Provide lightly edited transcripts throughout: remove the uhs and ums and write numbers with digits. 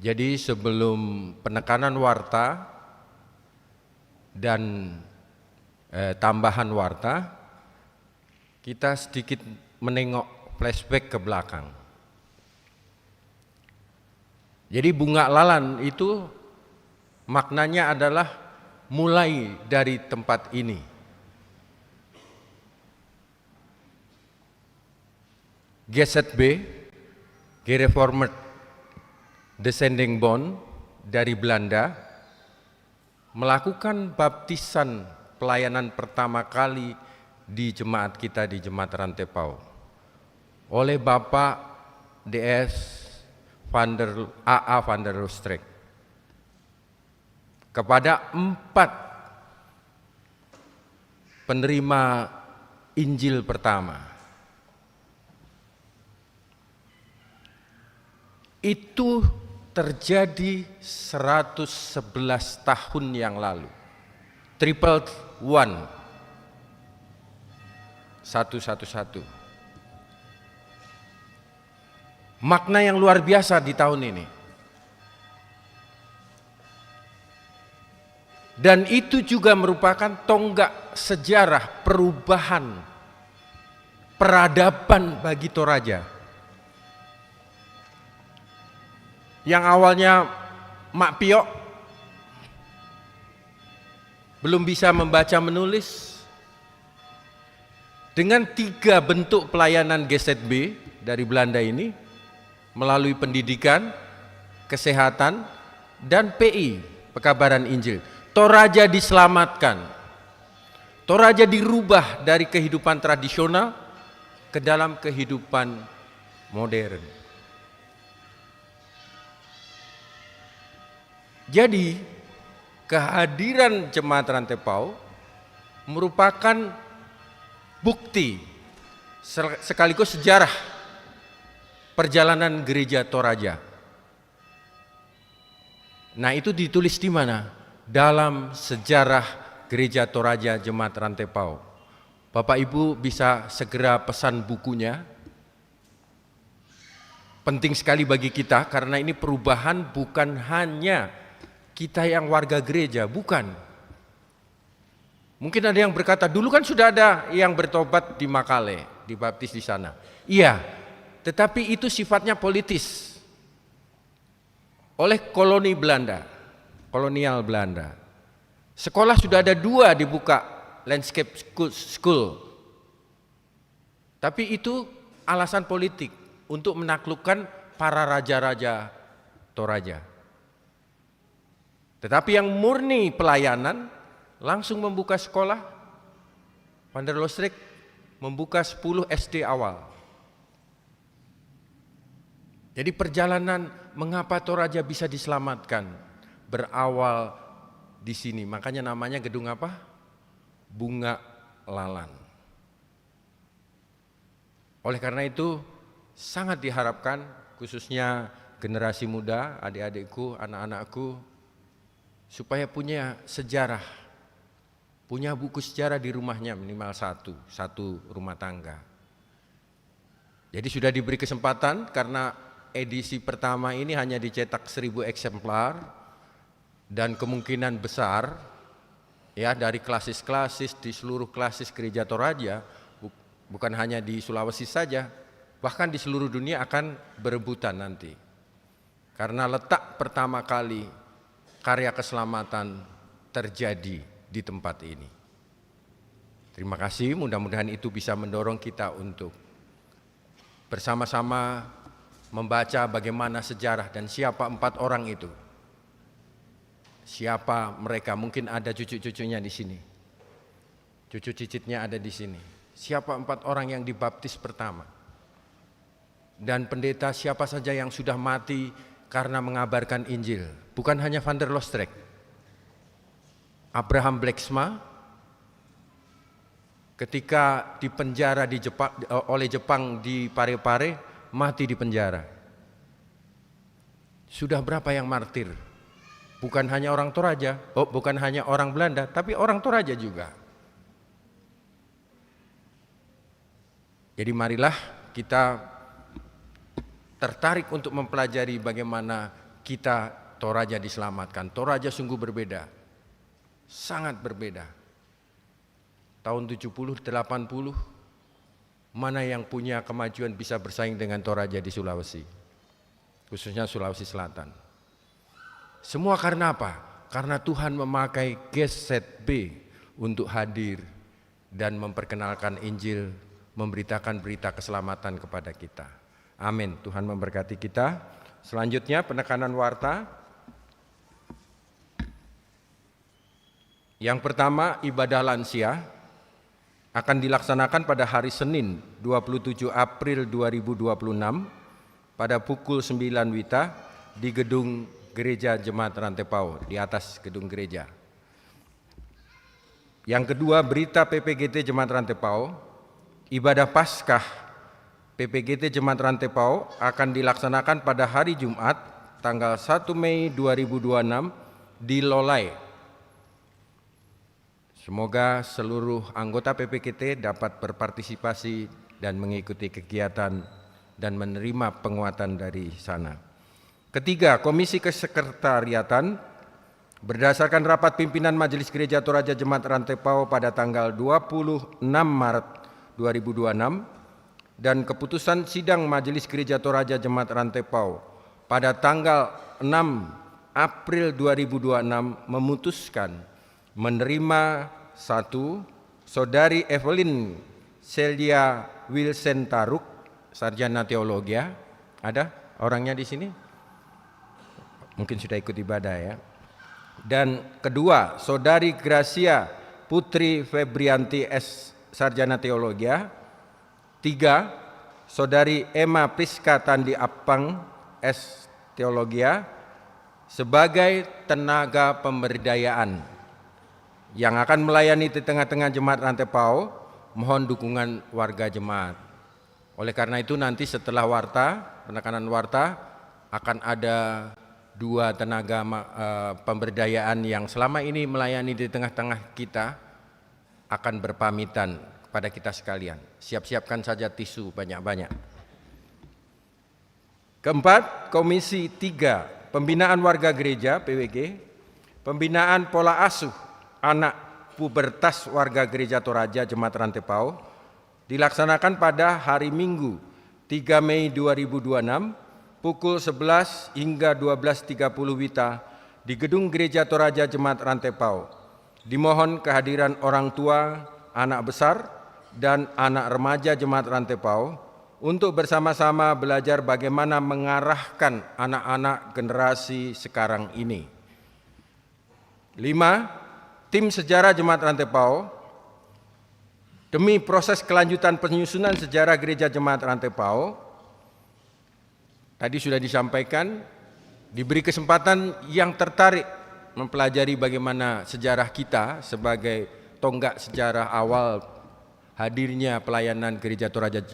Jadi sebelum penekanan warta dan tambahan warta, kita sedikit menengok flashback ke belakang. Jadi bunga lalan itu maknanya adalah mulai dari tempat ini. GZB, Gereformed Descending Bond dari Belanda melakukan baptisan pelayanan pertama kali di jemaat kita di Jemaat Rantepau oleh Bapak DS AA van der Roostreek kepada 4 penerima Injil pertama. Itu terjadi 111 tahun yang lalu. Triple one, 111. Makna yang luar biasa di tahun ini. Dan itu juga merupakan tonggak sejarah perubahan peradaban bagi Toraja. Yang awalnya Mak Piok belum bisa membaca menulis, dengan 3 bentuk pelayanan GZB dari Belanda ini melalui pendidikan, kesehatan, dan PI, pekabaran Injil, Toraja diselamatkan. Toraja dirubah dari kehidupan tradisional ke dalam kehidupan modern. Jadi kehadiran Jemaat Rantepau merupakan bukti sekaligus sejarah perjalanan gereja Toraja. Nah, itu ditulis di mana? Dalam sejarah gereja Toraja Jemaat Rantepau. Bapak Ibu bisa segera pesan bukunya. Penting sekali bagi kita karena ini perubahan bukan hanya kita yang warga gereja, bukan. Mungkin ada yang berkata, dulu kan sudah ada yang bertobat di Makale, dibaptis di sana. Iya, tetapi itu sifatnya politis. Oleh koloni Belanda, kolonial Belanda. Sekolah sudah ada 2 dibuka, landscape school. Tapi itu alasan politik untuk menaklukkan para raja-raja Toraja. Tetapi yang murni pelayanan langsung membuka sekolah. Van der Roostreek membuka 10 SD awal. Jadi perjalanan mengapa Toraja bisa diselamatkan berawal di sini. Makanya namanya gedung apa? Bunga Lalan. Oleh karena itu sangat diharapkan khususnya generasi muda, adik-adikku, anak-anakku, supaya punya sejarah, punya buku sejarah di rumahnya minimal satu rumah tangga. Jadi sudah diberi kesempatan karena edisi pertama ini hanya dicetak 1000 eksemplar dan kemungkinan besar ya dari klasis-klasis di seluruh klasis gereja Toraja, bukan hanya di Sulawesi saja, bahkan di seluruh dunia akan berebutan nanti. Karena letak pertama kali karya keselamatan terjadi di tempat ini. Terima kasih, mudah-mudahan itu bisa mendorong kita untuk bersama-sama membaca bagaimana sejarah dan siapa 4 orang itu. Siapa mereka, mungkin ada cucu-cucunya di sini. Cucu cicitnya ada di sini. Siapa 4 orang yang dibaptis pertama. Dan pendeta siapa saja yang sudah mati karena mengabarkan Injil, bukan hanya Van der Roostreek. Abraham Bleksma ketika dipenjara di Jepang, oleh Jepang di Parepare, mati di penjara. Sudah berapa yang martir? Bukan hanya orang Toraja, bukan hanya orang Belanda, tapi orang Toraja juga. Jadi marilah kita tertarik untuk mempelajari bagaimana kita Toraja diselamatkan. Toraja sungguh berbeda, sangat berbeda. Tahun 70, 80, mana yang punya kemajuan bisa bersaing dengan Toraja di Sulawesi, khususnya Sulawesi Selatan. Semua karena apa? Karena Tuhan memakai Geset B untuk hadir dan memperkenalkan Injil, memberitakan berita keselamatan kepada kita. Amin. Tuhan memberkati kita. Selanjutnya penekanan warta. Yang pertama, ibadah lansia akan dilaksanakan pada hari Senin 27 April 2026 pada pukul 9 WITA di gedung Gereja Jemaat Rantepao, di atas gedung gereja. Yang kedua, berita PPGT Jemaat Rantepao, ibadah Paskah PPGT Jemaat Rantepao akan dilaksanakan pada hari Jumat tanggal 1 Mei 2026 di Lolai. Semoga seluruh anggota PPGT dapat berpartisipasi dan mengikuti kegiatan dan menerima penguatan dari sana. Ketiga, Komisi Kesekretariatan berdasarkan rapat pimpinan Majelis Gereja Toraja Jemaat Rantepao pada tanggal 26 Maret 2026 dan keputusan sidang Majelis Gereja Toraja Jemaat Rantepao pada tanggal 6 April 2026 memutuskan menerima satu, Saudari Evelyn Celia Wilson Taruk, sarjana teologi. Ada orangnya di sini? Mungkin sudah ikut ibadah ya. Dan kedua, Saudari Gracia Putri Febrianti S, sarjana teologi. Tiga, Saudari Emma Priska Tandi Apang S, teologi, sebagai tenaga pemberdayaan yang akan melayani di tengah-tengah Jemaat Rantepao. Mohon dukungan warga jemaat. Oleh karena itu nanti setelah warta, penekanan warta, akan ada dua tenaga pemberdayaan yang selama ini melayani di tengah-tengah kita akan berpamitan kepada kita sekalian. Siap-siapkan saja tisu banyak-banyak. Keempat, Komisi 3 Pembinaan Warga Gereja PWG, pembinaan pola asuh anak pubertas warga Gereja Toraja Jemaat Rantepao dilaksanakan pada hari Minggu 3 Mei 2026 pukul 11 hingga 12.30 WITA di gedung Gereja Toraja Jemaat Rantepao. Dimohon kehadiran orang tua, anak besar, dan anak remaja Jemaat Rantepao untuk bersama-sama belajar bagaimana mengarahkan anak-anak generasi sekarang ini. 5. Tim Sejarah Jemaat Rantepao demi proses kelanjutan penyusunan sejarah Gereja Jemaat Rantepao. Tadi sudah disampaikan, diberi kesempatan yang tertarik mempelajari bagaimana sejarah kita sebagai tonggak sejarah awal hadirnya pelayanan Gereja Toraja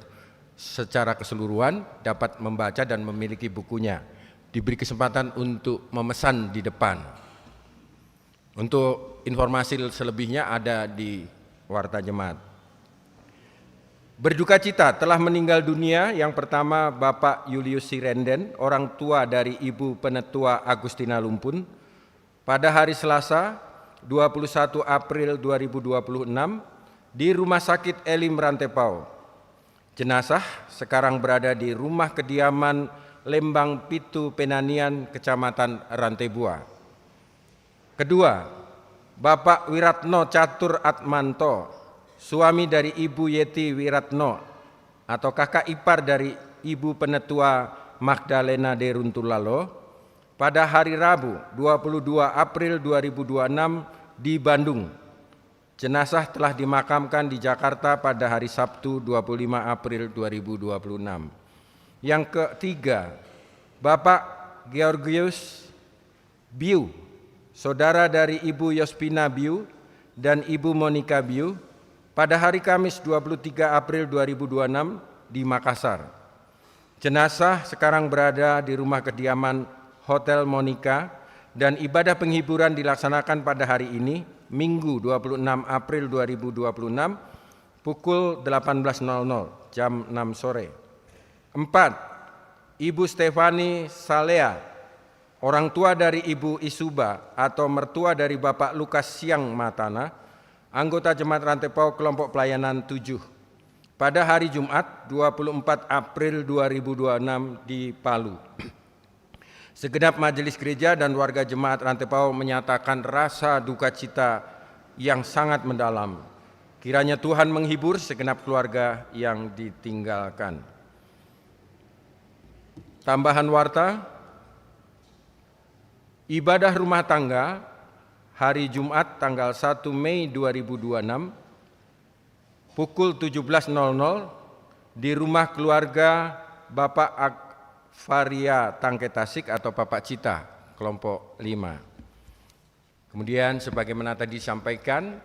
secara keseluruhan, dapat membaca dan memiliki bukunya. Diberi kesempatan untuk memesan di depan. Untuk informasi selebihnya ada di Warta Jemaat. Berduka cita telah meninggal dunia yang pertama Bapak Julius Sirenden, orang tua dari Ibu Penetua Agustina Lumpun, pada hari Selasa 21 April 2026 di Rumah Sakit Elim Rantepao. Jenazah sekarang berada di rumah kediaman Lembang Pitu Penanian, Kecamatan Rantebua. Kedua, Bapak Wiratno Catur Atmanto, suami dari Ibu Yeti Wiratno atau kakak ipar dari Ibu Penetua Magdalena de Runtulalo, pada hari Rabu 22 April 2026 di Bandung. Jenazah telah dimakamkan di Jakarta pada hari Sabtu 25 April 2026. Yang ketiga, Bapak Georgius Biu, saudara dari Ibu Yospina Biu dan Ibu Monica Biu, pada hari Kamis 23 April 2026 di Makassar. Jenazah sekarang berada di rumah kediaman Hotel Monica dan ibadah penghiburan dilaksanakan pada hari ini, Minggu 26 April 2026 pukul 18.00 jam 6 sore. 4. Ibu Stefani Salea, orang tua dari Ibu Isuba atau mertua dari Bapak Lukas Siang Matana, anggota Jemaat Rantai Pau kelompok pelayanan 7, pada hari Jumat 24 April 2026 di Palu. Segenap majelis gereja dan warga Jemaat Rantai Pau menyatakan rasa duka cita yang sangat mendalam. Kiranya Tuhan menghibur segenap keluarga yang ditinggalkan. Tambahan warta, ibadah rumah tangga hari Jumat tanggal 1 Mei 2026 pukul 17.00 di rumah keluarga Bapak Akvaria Tangke Tasik atau Bapak Cita, kelompok 5. Kemudian sebagaimana tadi disampaikan,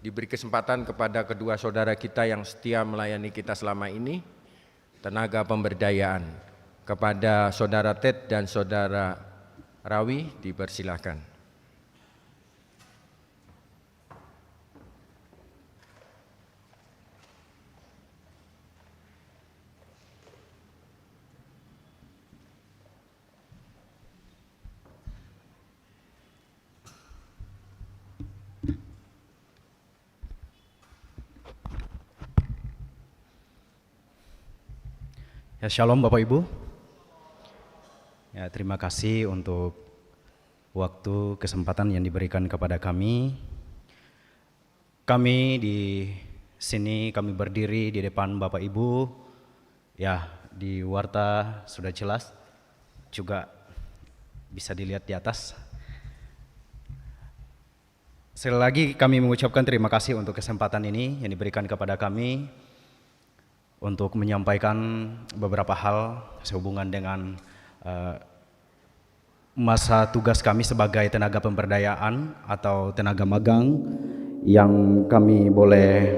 diberi kesempatan kepada kedua saudara kita yang setia melayani kita selama ini, tenaga pemberdayaan. Kepada saudara Ted dan saudara Rawi dipersilahkan. Ya, Shalom Bapak Ibu. Ya, terima kasih untuk waktu kesempatan yang diberikan kepada kami. Kami di sini, kami berdiri di depan Bapak Ibu. Ya, di warta sudah jelas, juga bisa dilihat di atas. Sekali lagi kami mengucapkan terima kasih untuk kesempatan ini yang diberikan kepada kami untuk menyampaikan beberapa hal sehubungan dengan masa tugas kami sebagai tenaga pemberdayaan atau tenaga magang yang kami boleh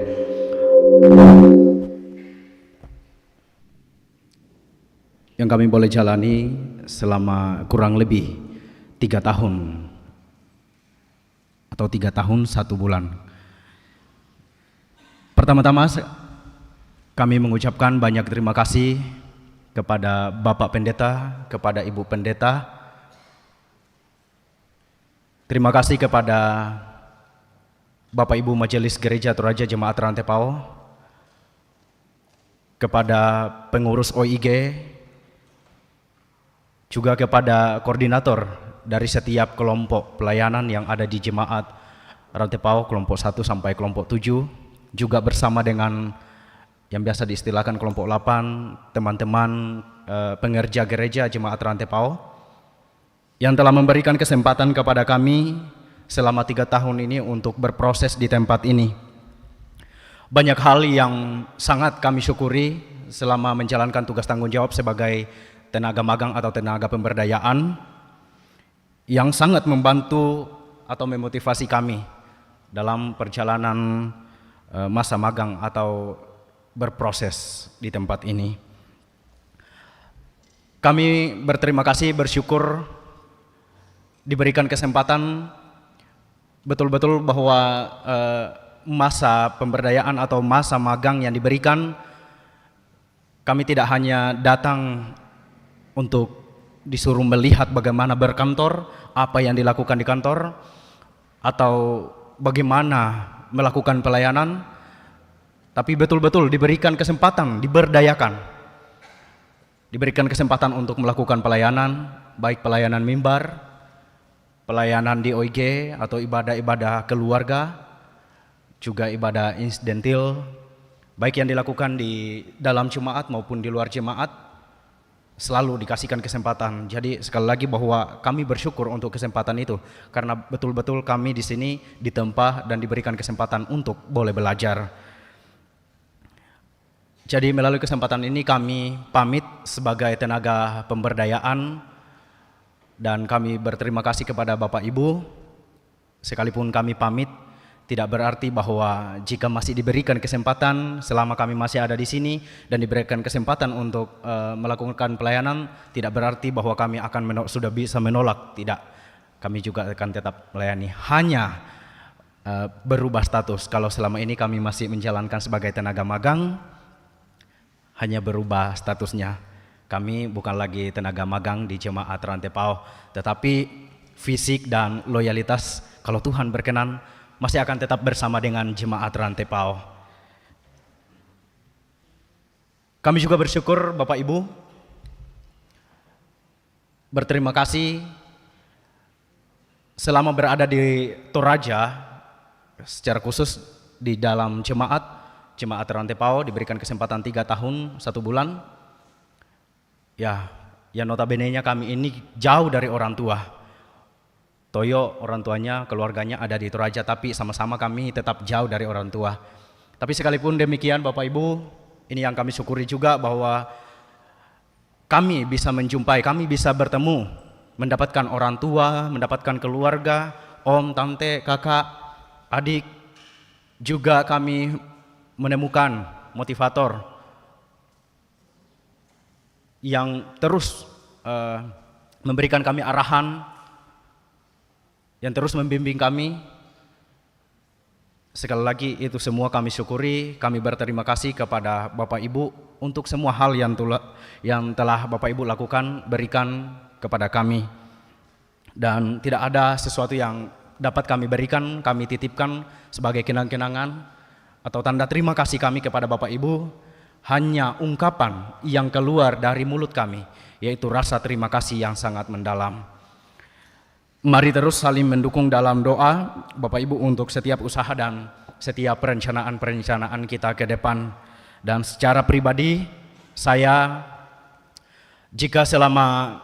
jalani selama kurang lebih 3 tahun atau 3 tahun 1 bulan. Pertama-tama kami mengucapkan banyak terima kasih kepada Bapak Pendeta, kepada Ibu Pendeta. Terima kasih kepada Bapak Ibu Majelis Gereja Toraja Jemaat Rantai Pau, kepada pengurus OIG, juga kepada koordinator dari setiap kelompok pelayanan yang ada di Jemaat Rantai Pau, kelompok 1 sampai kelompok 7, juga bersama dengan yang biasa diistilahkan kelompok 8, teman-teman pengerja gereja Jemaat Rantai Pau yang telah memberikan kesempatan kepada kami selama 3 tahun ini untuk berproses di tempat ini. Banyak hal yang sangat kami syukuri selama menjalankan tugas tanggung jawab sebagai tenaga magang atau tenaga pemberdayaan yang sangat membantu atau memotivasi kami dalam perjalanan masa magang atau berproses di tempat ini. Kami berterima kasih, bersyukur diberikan kesempatan betul-betul bahwa masa pemberdayaan atau masa magang yang diberikan, kami tidak hanya datang untuk disuruh melihat bagaimana berkantor, apa yang dilakukan di kantor, atau bagaimana melakukan pelayanan, tapi betul-betul diberikan kesempatan, diberdayaan, diberikan kesempatan untuk melakukan pelayanan, baik pelayanan mimbar, pelayanan di OIG atau ibadah-ibadah keluarga, juga ibadah insidentil, baik yang dilakukan di dalam jemaat maupun di luar jemaat, selalu dikasihkan kesempatan. Jadi sekali lagi bahwa kami bersyukur untuk kesempatan itu, karena betul-betul kami di sini ditempa dan diberikan kesempatan untuk boleh belajar. Jadi melalui kesempatan ini kami pamit sebagai tenaga pemberdayaan dan kami berterima kasih kepada Bapak Ibu. Sekalipun kami pamit, tidak berarti bahwa jika masih diberikan kesempatan selama kami masih ada di sini dan diberikan kesempatan untuk melakukan pelayanan, tidak berarti bahwa kami akan sudah bisa menolak. Tidak, kami juga akan tetap melayani. Hanya berubah status. Kalau selama ini kami masih menjalankan sebagai tenaga magang, hanya berubah statusnya. Kami bukan lagi tenaga magang di Jemaat Rantepao, tetapi fisik dan loyalitas kalau Tuhan berkenan masih akan tetap bersama dengan Jemaat Rantepao. Kami juga bersyukur Bapak Ibu, berterima kasih selama berada di Toraja, secara khusus di dalam Jemaat Rantepao diberikan kesempatan 3 tahun 1 bulan. Ya notabene-nya kami ini jauh dari orang tua. Toyo orang tuanya, keluarganya ada di Toraja, tapi sama-sama kami tetap jauh dari orang tua. Tapi sekalipun demikian Bapak Ibu, ini yang kami syukuri juga bahwa kami bisa menjumpai, kami bisa bertemu, mendapatkan orang tua, mendapatkan keluarga, om, tante, kakak, adik. Juga kami menemukan motivator yang terus memberikan kami arahan, yang terus membimbing kami. Sekali lagi itu semua kami syukuri, kami berterima kasih kepada Bapak Ibu untuk semua hal yang telah Bapak Ibu lakukan, berikan kepada kami. Dan tidak ada sesuatu yang dapat kami berikan, kami titipkan sebagai kenang-kenangan atau tanda terima kasih kami kepada Bapak Ibu, hanya ungkapan yang keluar dari mulut kami, yaitu rasa terima kasih yang sangat mendalam. Mari terus saling mendukung dalam doa Bapak Ibu untuk setiap usaha dan setiap perencanaan kita ke depan. Dan secara pribadi saya, jika selama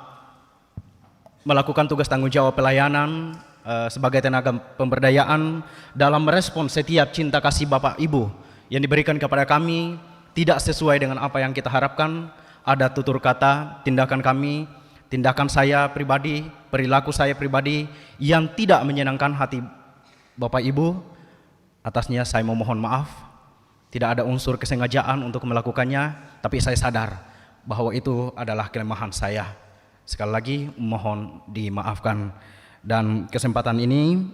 melakukan tugas tanggung jawab pelayanan sebagai tenaga pemberdayaan dalam merespon setiap cinta kasih Bapak Ibu yang diberikan kepada kami tidak sesuai dengan apa yang kita harapkan, ada tutur kata, tindakan saya pribadi, perilaku saya pribadi yang tidak menyenangkan hati Bapak Ibu, atasnya saya memohon maaf. Tidak ada unsur kesengajaan untuk melakukannya, tapi saya sadar bahwa itu adalah kelemahan saya. Sekali lagi mohon dimaafkan. Dan kesempatan ini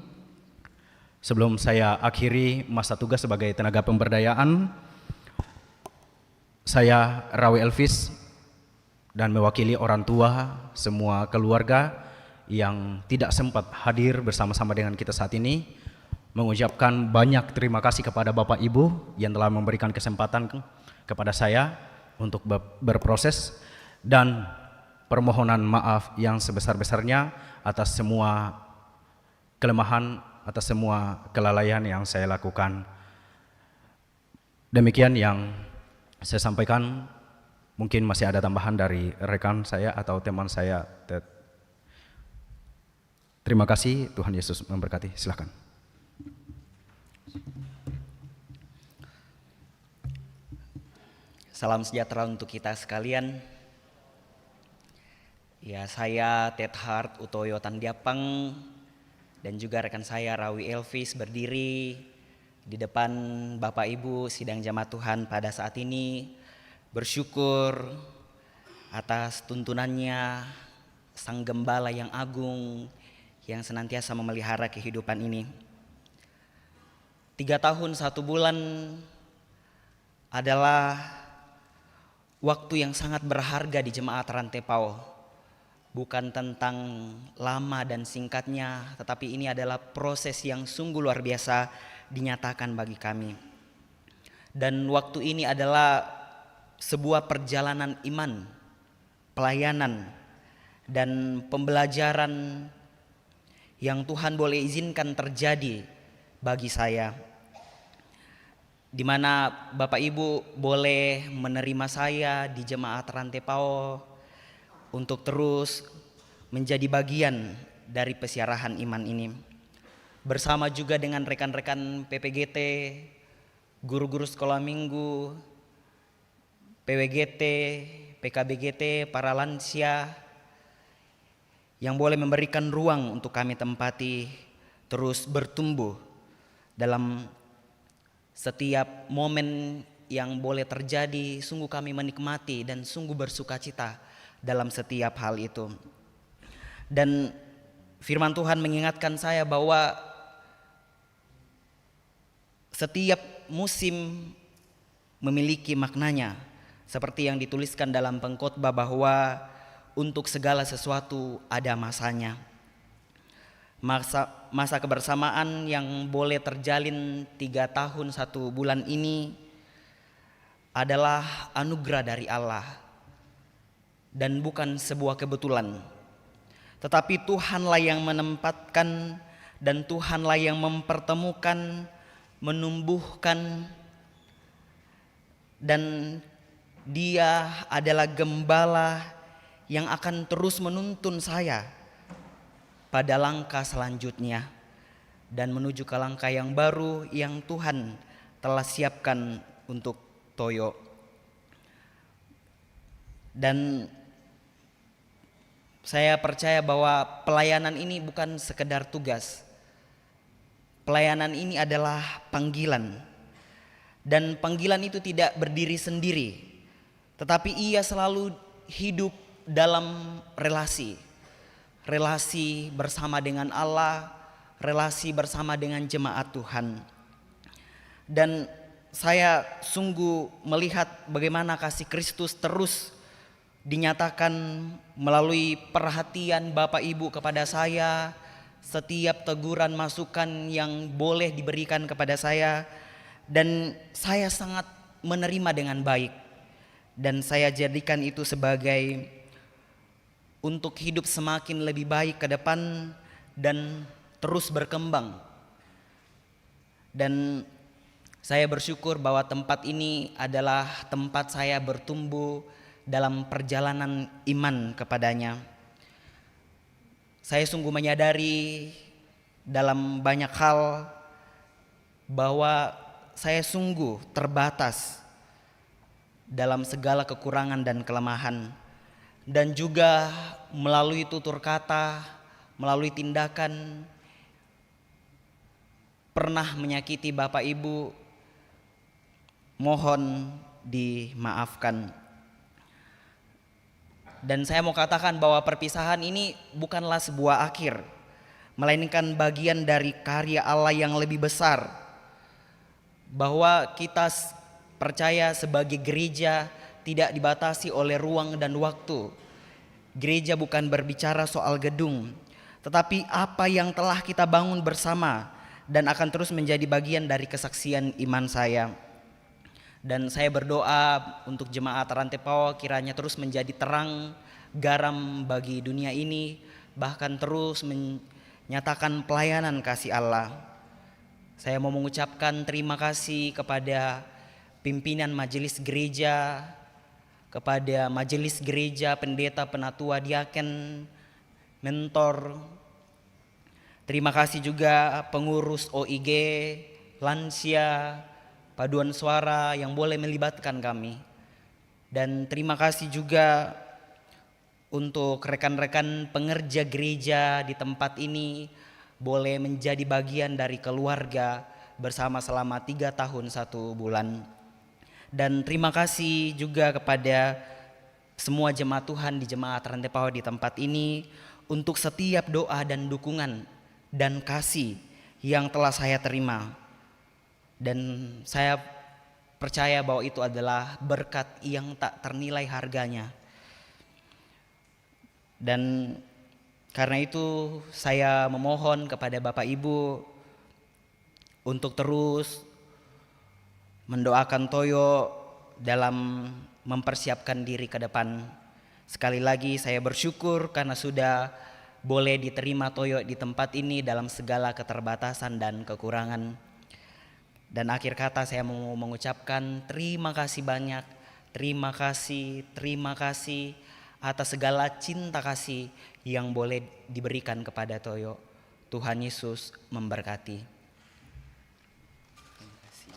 sebelum saya akhiri masa tugas sebagai tenaga pemberdayaan, saya Rawi Elvis dan mewakili orang tua, semua keluarga yang tidak sempat hadir bersama-sama dengan kita saat ini, mengucapkan banyak terima kasih kepada Bapak Ibu yang telah memberikan kesempatan kepada saya untuk berproses, dan permohonan maaf yang sebesar-besarnya atas semua kelemahan, atas semua kelalaian yang saya lakukan. Demikian yang saya sampaikan. Mungkin masih ada tambahan dari rekan saya atau teman saya. Terima kasih, Tuhan Yesus memberkati. Silakan. Salam sejahtera untuk kita sekalian. Ya, saya Ted Hart Utoyo Tandiapeng dan juga rekan saya Rawi Elvis berdiri di depan Bapak Ibu sidang jamaah Tuhan pada saat ini, bersyukur atas tuntunannya Sang Gembala yang agung yang senantiasa memelihara kehidupan ini. 3 tahun 1 bulan adalah waktu yang sangat berharga di Jemaat Rantepao. Bukan tentang lama dan singkatnya, tetapi ini adalah proses yang sungguh luar biasa dinyatakan bagi kami. Dan waktu ini adalah sebuah perjalanan iman, pelayanan, dan pembelajaran yang Tuhan boleh izinkan terjadi bagi saya, di mana Bapak Ibu boleh menerima saya di Jemaat Rantepao untuk terus menjadi bagian dari pesiarahan iman ini. Bersama juga dengan rekan-rekan PPGT, guru-guru sekolah minggu, PWGT, PKBGT, para lansia, yang boleh memberikan ruang untuk kami tempati terus bertumbuh dalam setiap momen yang boleh terjadi. Sungguh kami menikmati dan sungguh bersuka cita dalam setiap hal itu. Dan firman Tuhan mengingatkan saya bahwa setiap musim memiliki maknanya Seperti yang dituliskan dalam pengkhotbah bahwa untuk segala sesuatu ada masanya. Masa kebersamaan yang boleh terjalin 3 tahun 1 bulan ini adalah anugerah dari Allah dan bukan sebuah kebetulan. Tetapi Tuhanlah yang menempatkan dan Tuhanlah yang mempertemukan, menumbuhkan, dan Dia adalah gembala yang akan terus menuntun saya pada langkah selanjutnya dan menuju ke langkah yang baru yang Tuhan telah siapkan untuk Toyo. Dan saya percaya bahwa pelayanan ini bukan sekedar tugas. Pelayanan ini adalah panggilan. Dan panggilan itu tidak berdiri sendiri, tetapi ia selalu hidup dalam relasi. Relasi bersama dengan Allah, relasi bersama dengan jemaat Tuhan. Dan saya sungguh melihat bagaimana kasih Kristus terus dinyatakan melalui perhatian Bapak Ibu kepada saya, setiap teguran masukan yang boleh diberikan kepada saya, dan saya sangat menerima dengan baik, dan saya jadikan itu sebagai untuk hidup semakin lebih baik ke depan dan terus berkembang. Dan saya bersyukur bahwa tempat ini adalah tempat saya bertumbuh dalam perjalanan iman kepadanya. Saya sungguh menyadari dalam banyak hal bahwa saya sungguh terbatas dalam segala kekurangan dan kelemahan, dan juga melalui tutur kata, melalui tindakan pernah menyakiti Bapak Ibu. Mohon dimaafkan. Dan saya mau katakan bahwa perpisahan ini bukanlah sebuah akhir, melainkan bagian dari karya Allah yang lebih besar. Bahwa kita percaya sebagai gereja tidak dibatasi oleh ruang dan waktu. Gereja bukan berbicara soal gedung, tetapi apa yang telah kita bangun bersama dan akan terus menjadi bagian dari kesaksian iman saya. Dan saya berdoa untuk jemaat Rantepao kiranya terus menjadi terang, garam bagi dunia ini, bahkan terus menyatakan pelayanan kasih Allah. Saya mau mengucapkan terima kasih kepada pimpinan majelis gereja, kepada majelis gereja, pendeta, penatua, diaken, mentor. Terima kasih juga pengurus OIG, lansia, paduan suara yang boleh melibatkan kami. Dan terima kasih juga untuk rekan-rekan pengerja gereja di tempat ini boleh menjadi bagian dari keluarga bersama selama 3 tahun 1 bulan. Dan terima kasih juga kepada semua jemaat Tuhan di jemaat Rantepao di tempat ini untuk setiap doa dan dukungan dan kasih yang telah saya terima. Dan saya percaya bahwa itu adalah berkat yang tak ternilai harganya. Dan karena itu saya memohon kepada Bapak Ibu untuk terus mendoakan Toyo dalam mempersiapkan diri ke depan. Sekali lagi saya bersyukur karena sudah boleh diterima Toyo di tempat ini dalam segala keterbatasan dan kekurangan. Dan akhir kata saya mau mengucapkan terima kasih banyak, terima kasih atas segala cinta kasih yang boleh diberikan kepada Toyo. Tuhan Yesus memberkati. Terima kasih.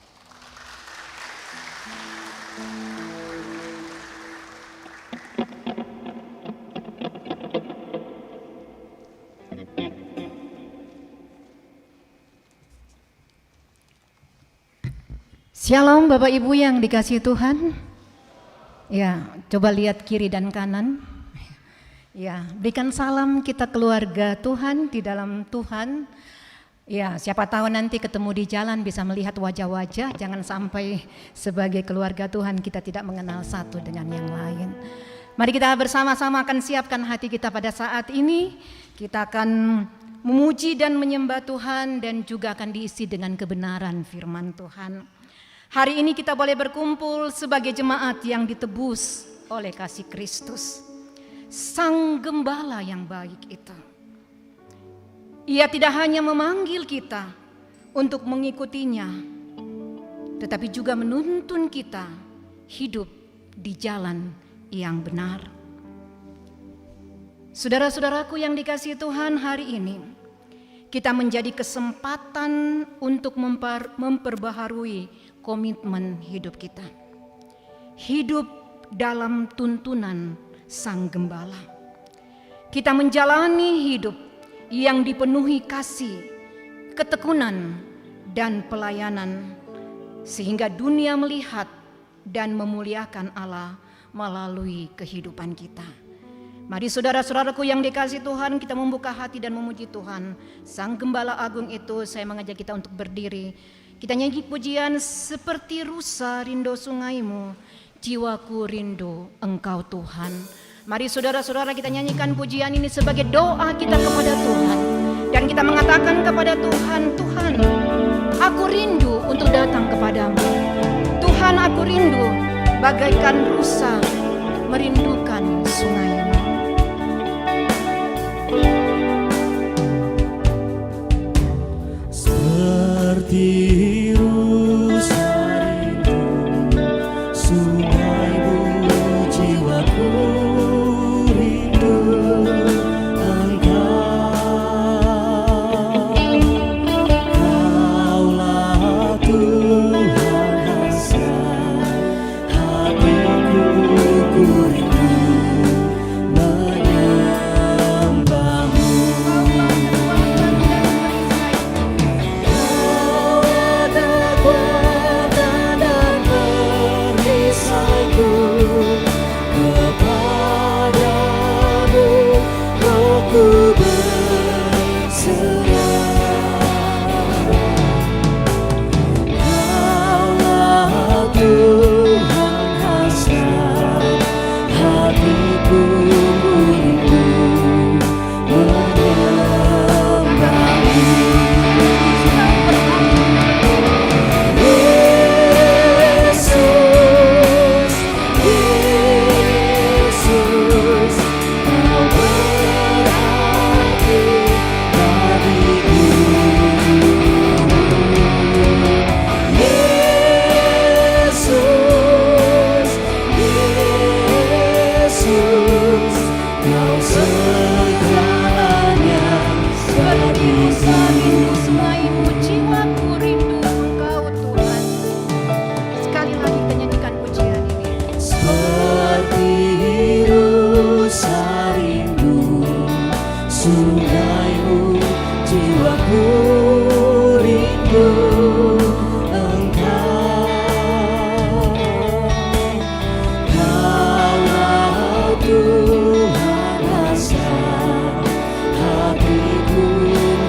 Shalom Bapak Ibu yang dikasihi Tuhan. Ya, coba lihat kiri dan kanan. Ya, berikan salam kita keluarga Tuhan di dalam Tuhan. Ya, siapa tahu nanti ketemu di jalan bisa melihat wajah-wajah. Jangan sampai sebagai keluarga Tuhan kita tidak mengenal satu dengan yang lain. Mari kita bersama-sama akan siapkan hati kita pada saat ini. Kita akan memuji dan menyembah Tuhan dan juga akan diisi dengan kebenaran firman Tuhan. Hari ini kita boleh berkumpul sebagai jemaat yang ditebus oleh kasih Kristus. Sang Gembala yang baik itu. Ia tidak hanya memanggil kita untuk mengikutinya, tetapi juga menuntun kita hidup di jalan yang benar. Saudara-saudaraku yang dikasihi Tuhan, hari ini kita menjadi kesempatan untuk memperbaharui komitmen hidup kita. Hidup dalam tuntunan Sang Gembala. Kita menjalani hidup yang dipenuhi kasih, ketekunan, dan pelayanan, sehingga dunia melihat dan memuliakan Allah melalui kehidupan kita. Mari saudara-saudaraku yang dikasihi Tuhan, kita membuka hati dan memuji Tuhan. Sang Gembala Agung itu, saya mengajak kita untuk berdiri. Kita nyanyi pujian seperti rusa rindu sungaimu, jiwaku rindu Engkau Tuhan. Mari saudara-saudara kita nyanyikan pujian ini sebagai doa kita kepada Tuhan. Dan kita mengatakan kepada Tuhan, Tuhan, aku rindu untuk datang kepadamu. Tuhan, aku rindu bagaikan rusa merindukan sungaimu. Seperti rusa rindu sungaimu, jiwaku rindu Engkau. Kaulah Tuhan hasrat hatiku, ku rindu menyembahmu. Ku berserah, Kaulah Tuhan hasrat hatiku, rindu menyembahmu. Yesus, Yesus, Kau berarti bagiku. Yesus, Yesus, Kau segalanya bagiku. Sungaimu, jiwaku rindu Engkau Tuhan. Sekali lagi kita nyanyikan pujian ini. Seperti rusa rindu sungaimu, jiwaku rindu Engkau. Kaulah Tuhan hasrat hatiku,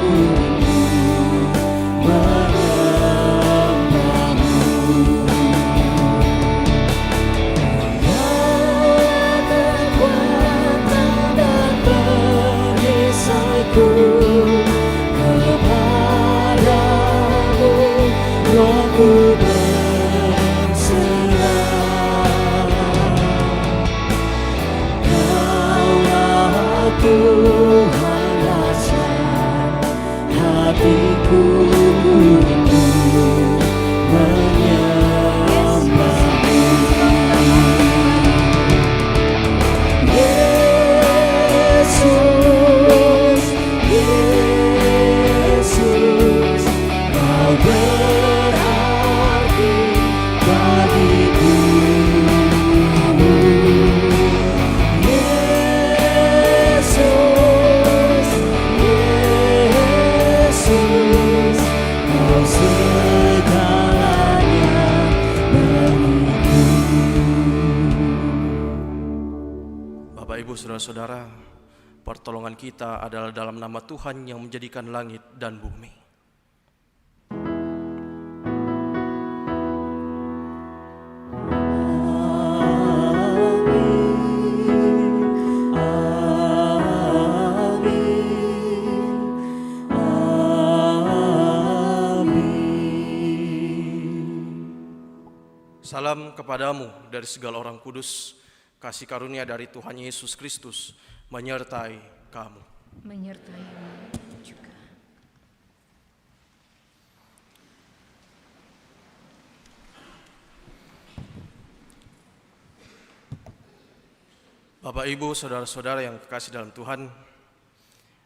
rindu menyembahmu. Kekuatan dan perisaiku kepadamu, rohku berserah. Kaulah Tuhan hasrat hatiku, rindu menyembahmu. Yesus, Yesus, Kau berarti bagiku. Yesus, Yesus, Kau segalanya bagiku. Bapak, Ibu, Saudara-saudara, pertolongan kita adalah dalam nama Tuhan yang menjadikan langit dan bumi. kepadamu dari segala orang kudus, kasih karunia dari Tuhan Yesus Kristus menyertai kamu. Menyertaimu juga. Bapak, Ibu, saudara-saudara yang kekasih dalam Tuhan,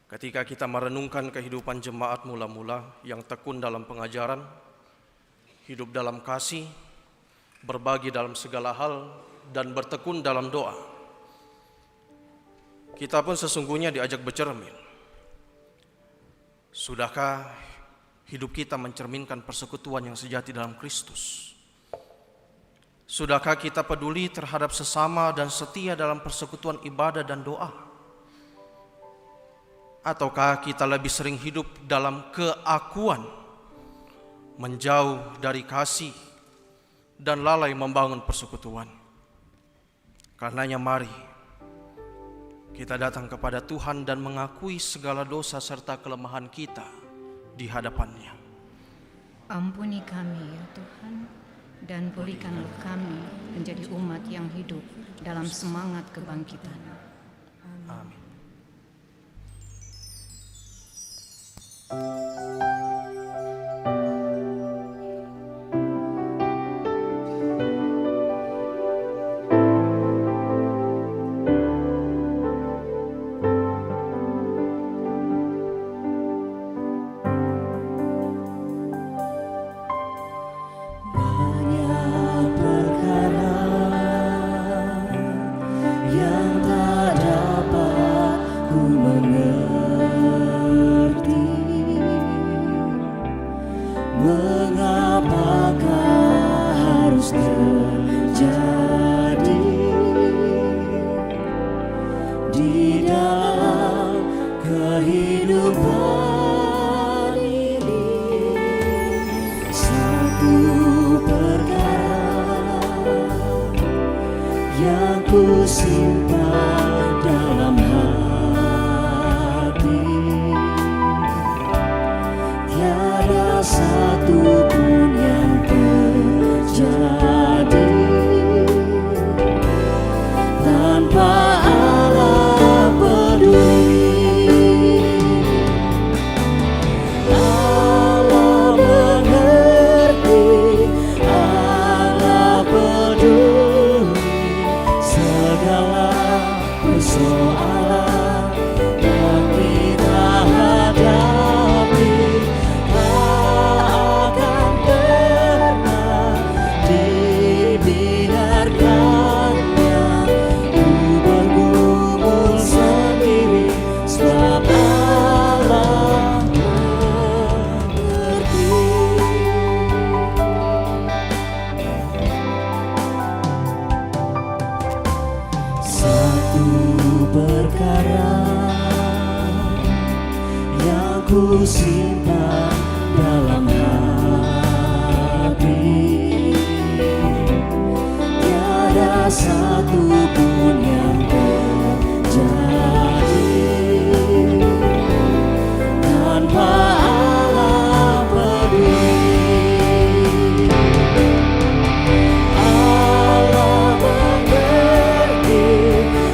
ketika kita merenungkan kehidupan jemaat mula-mula yang tekun dalam pengajaran, hidup dalam kasih, berbagi dalam segala hal, dan bertekun dalam doa, kita pun sesungguhnya diajak bercermin. Sudahkah hidup kita mencerminkan persekutuan yang sejati dalam Kristus? Sudahkah kita peduli terhadap sesama dan setia dalam persekutuan ibadah dan doa? Ataukah kita lebih sering hidup dalam keakuan, menjauh dari kasih, dan lalai membangun persekutuan? Karenanya mari kita datang kepada Tuhan dan mengakui segala dosa serta kelemahan kita di hadapan-Nya. Ampuni kami ya Tuhan, dan pulihkanlah kami menjadi umat yang hidup dalam semangat kebangkitan. Amin. Banyak perkara yang tak dapat ku mengerti. Mengapakah harus terjadi di dalam kehidupan ini? Satu perkara yang ku simpan dalam hati, tiada satu pun yang terjadi tanpa Allah peduli. Allah mengerti, Allah peduli segala persoalan yang kita hadapi. Tak akan pernah dibiarkannya ku bergumul sendiri, sebab Allah mengerti. Satu perkara yang ku simpan dalam hati, tiada satu pun yang terjadi tanpa Allah peduli. Allah mengerti,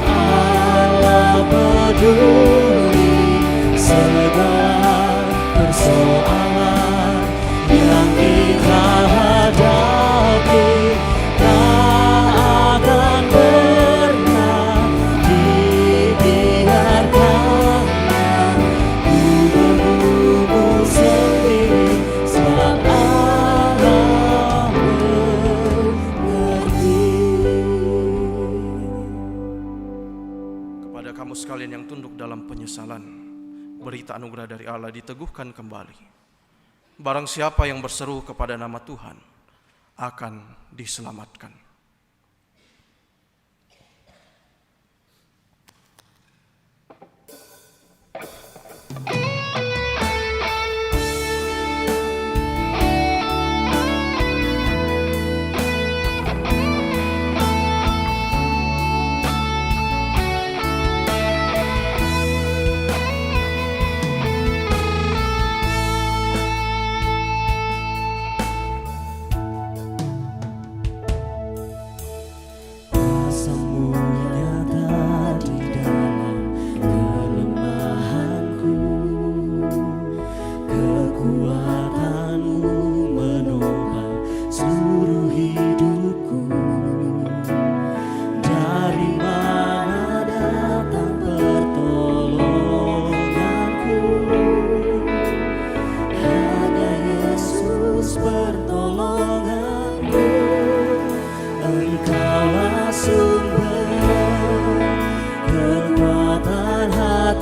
Allah peduli segala persoalan yang kita hadapi. Tak akan pernah dibiarkannya ku bergumul sendiri, sebab Allah mengerti. Kepada kamu sekalian yang tunduk dalam penyesalan, berita anugerah dari Allah diteguhkan kembali. Barang siapa yang berseru kepada nama Tuhan akan diselamatkan.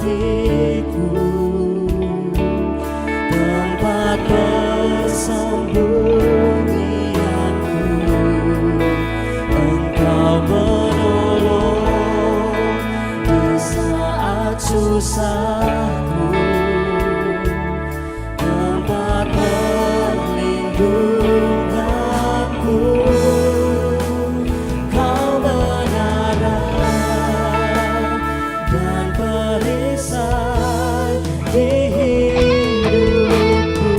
hatiku, tempat persembunyianku. Engkau menolong di saat susahku, tempat perlindunganku. Kau menara dan perisai di hidupku.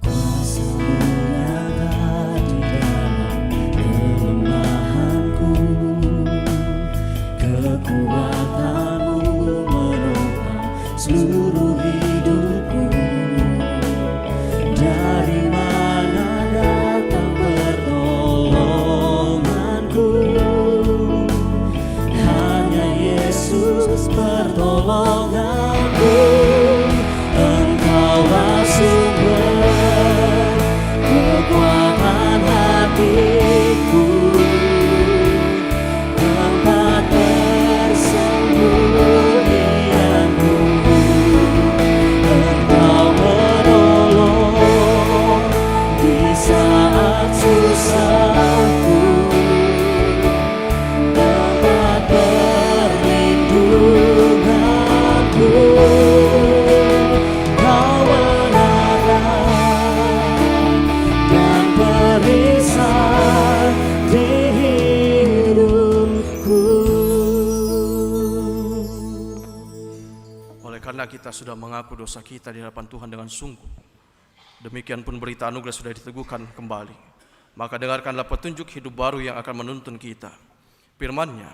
Kuasa-Mu nyata di dalam kelemahanku, kekuatan-Mu menopang seluruh hidupku. Dari mana datang pertolonganku? Hanya Yesus pertolonganku. Engkaulah sumber kekuatan hatiku, tempat persembunyianku. Engkau menolong di saat susahku, tempat perlindunganku. Kau menara dan perisai di hidupku. Oleh karena kita sudah mengaku dosa kita di hadapan Tuhan dengan sungguh, demikian pun berita anugerah sudah diteguhkan kembali. Maka dengarkanlah petunjuk hidup baru yang akan menuntun kita. Firman-Nya,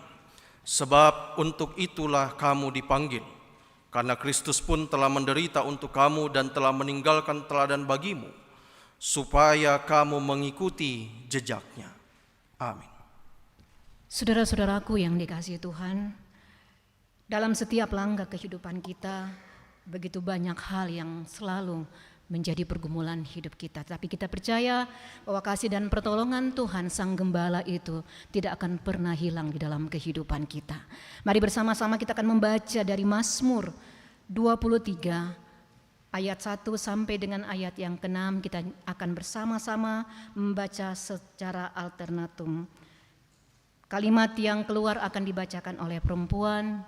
sebab untuk itulah kamu dipanggil, karena Kristus pun telah menderita untuk kamu dan telah meninggalkan teladan bagimu, supaya kamu mengikuti jejaknya. Amin. Saudara-saudaraku yang dikasihi Tuhan, dalam setiap langkah kehidupan kita, begitu banyak hal yang selalu menjadi pergumulan hidup kita. Tapi kita percaya bahwa kasih dan pertolongan Tuhan Sang Gembala itu tidak akan pernah hilang di dalam kehidupan kita. Mari bersama-sama kita akan membaca dari Mazmur 23 ayat 1 sampai dengan ayat yang ke-6. Kita akan bersama-sama membaca secara alternatum. Kalimat yang keluar akan dibacakan oleh perempuan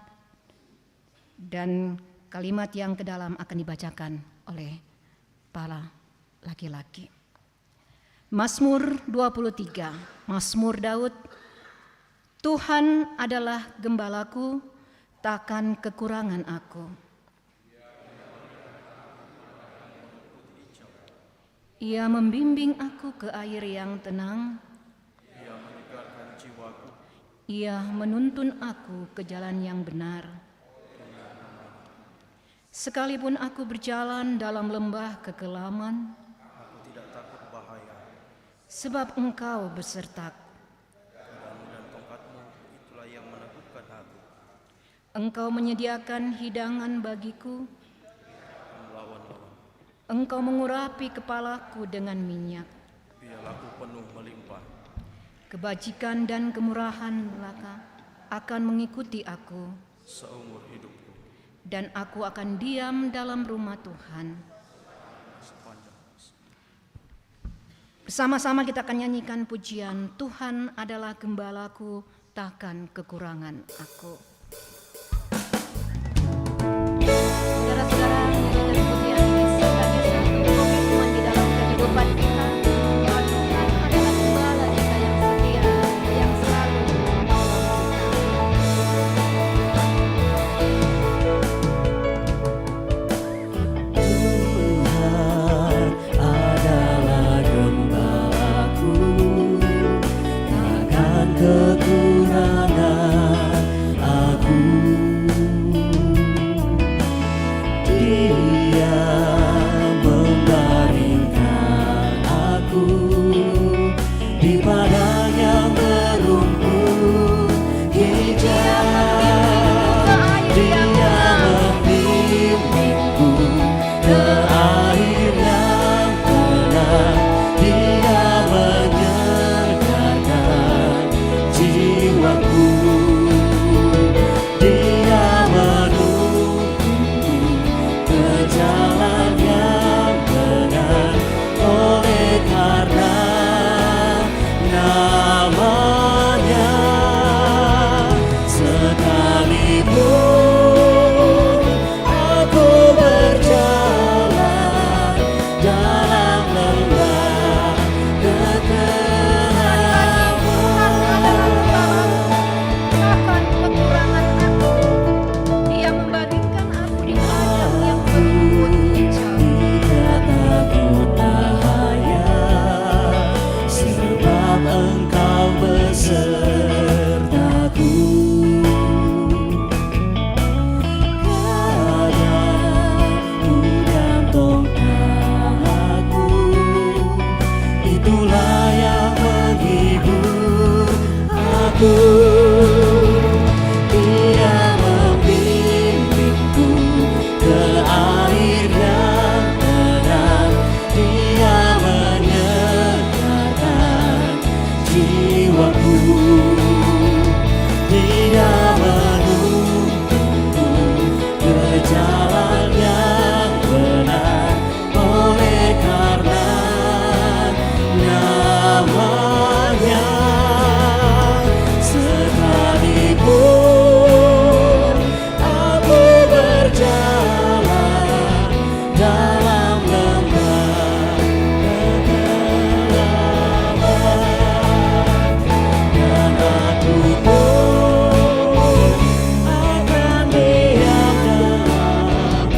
dan kalimat yang ke dalam akan dibacakan oleh para laki-laki. Mazmur 23, Mazmur Daud. Tuhan adalah gembalaku, takkan kekurangan aku. Ia membimbing aku ke air yang tenang. Ia menyegarkan jiwaku. Ia menuntun aku ke jalan yang benar. Sekalipun aku berjalan dalam lembah kekelaman, Aku tidak takut bahaya. sebab Engkau beserta. Kudamu dan tongkatmu itulah yang meneguhkan aku. Engkau menyediakan hidangan bagiku. Melawan-lawan, Engkau mengurapi kepalaku dengan minyak. biarlah aku penuh melimpah. Kebajikan dan kemurahan belaka akan mengikuti aku, Seumur hidupku. dan aku akan diam dalam rumah Tuhan. Bersama-sama kita akan nyanyikan pujian Tuhan adalah gembalaku, takkan kekurangan aku. Saudara-saudara, menyanyikan pujian ini sebagai satu komitmen di dalam kehidupan kita, bahwa Tuhan adalah gembala kita yang setia, yang selalu menolong kita. Tuhan adalah gembalaku, takkan kekurangan aku. Dia membaringkan aku di padangnya jiwaku tidak menuntutku ke jalan yang benar, oleh karena namanya. Sekalipun aku berjalan dalam lembah kegelapan, dan aku pun akan diam dalam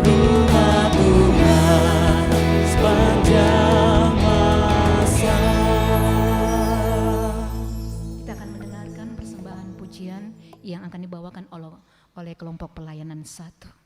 rumah Tuhan sepanjang masa. Kita akan mendengarkan persembahan pujian yang akan dibawakan oleh kelompok pelayanan 1.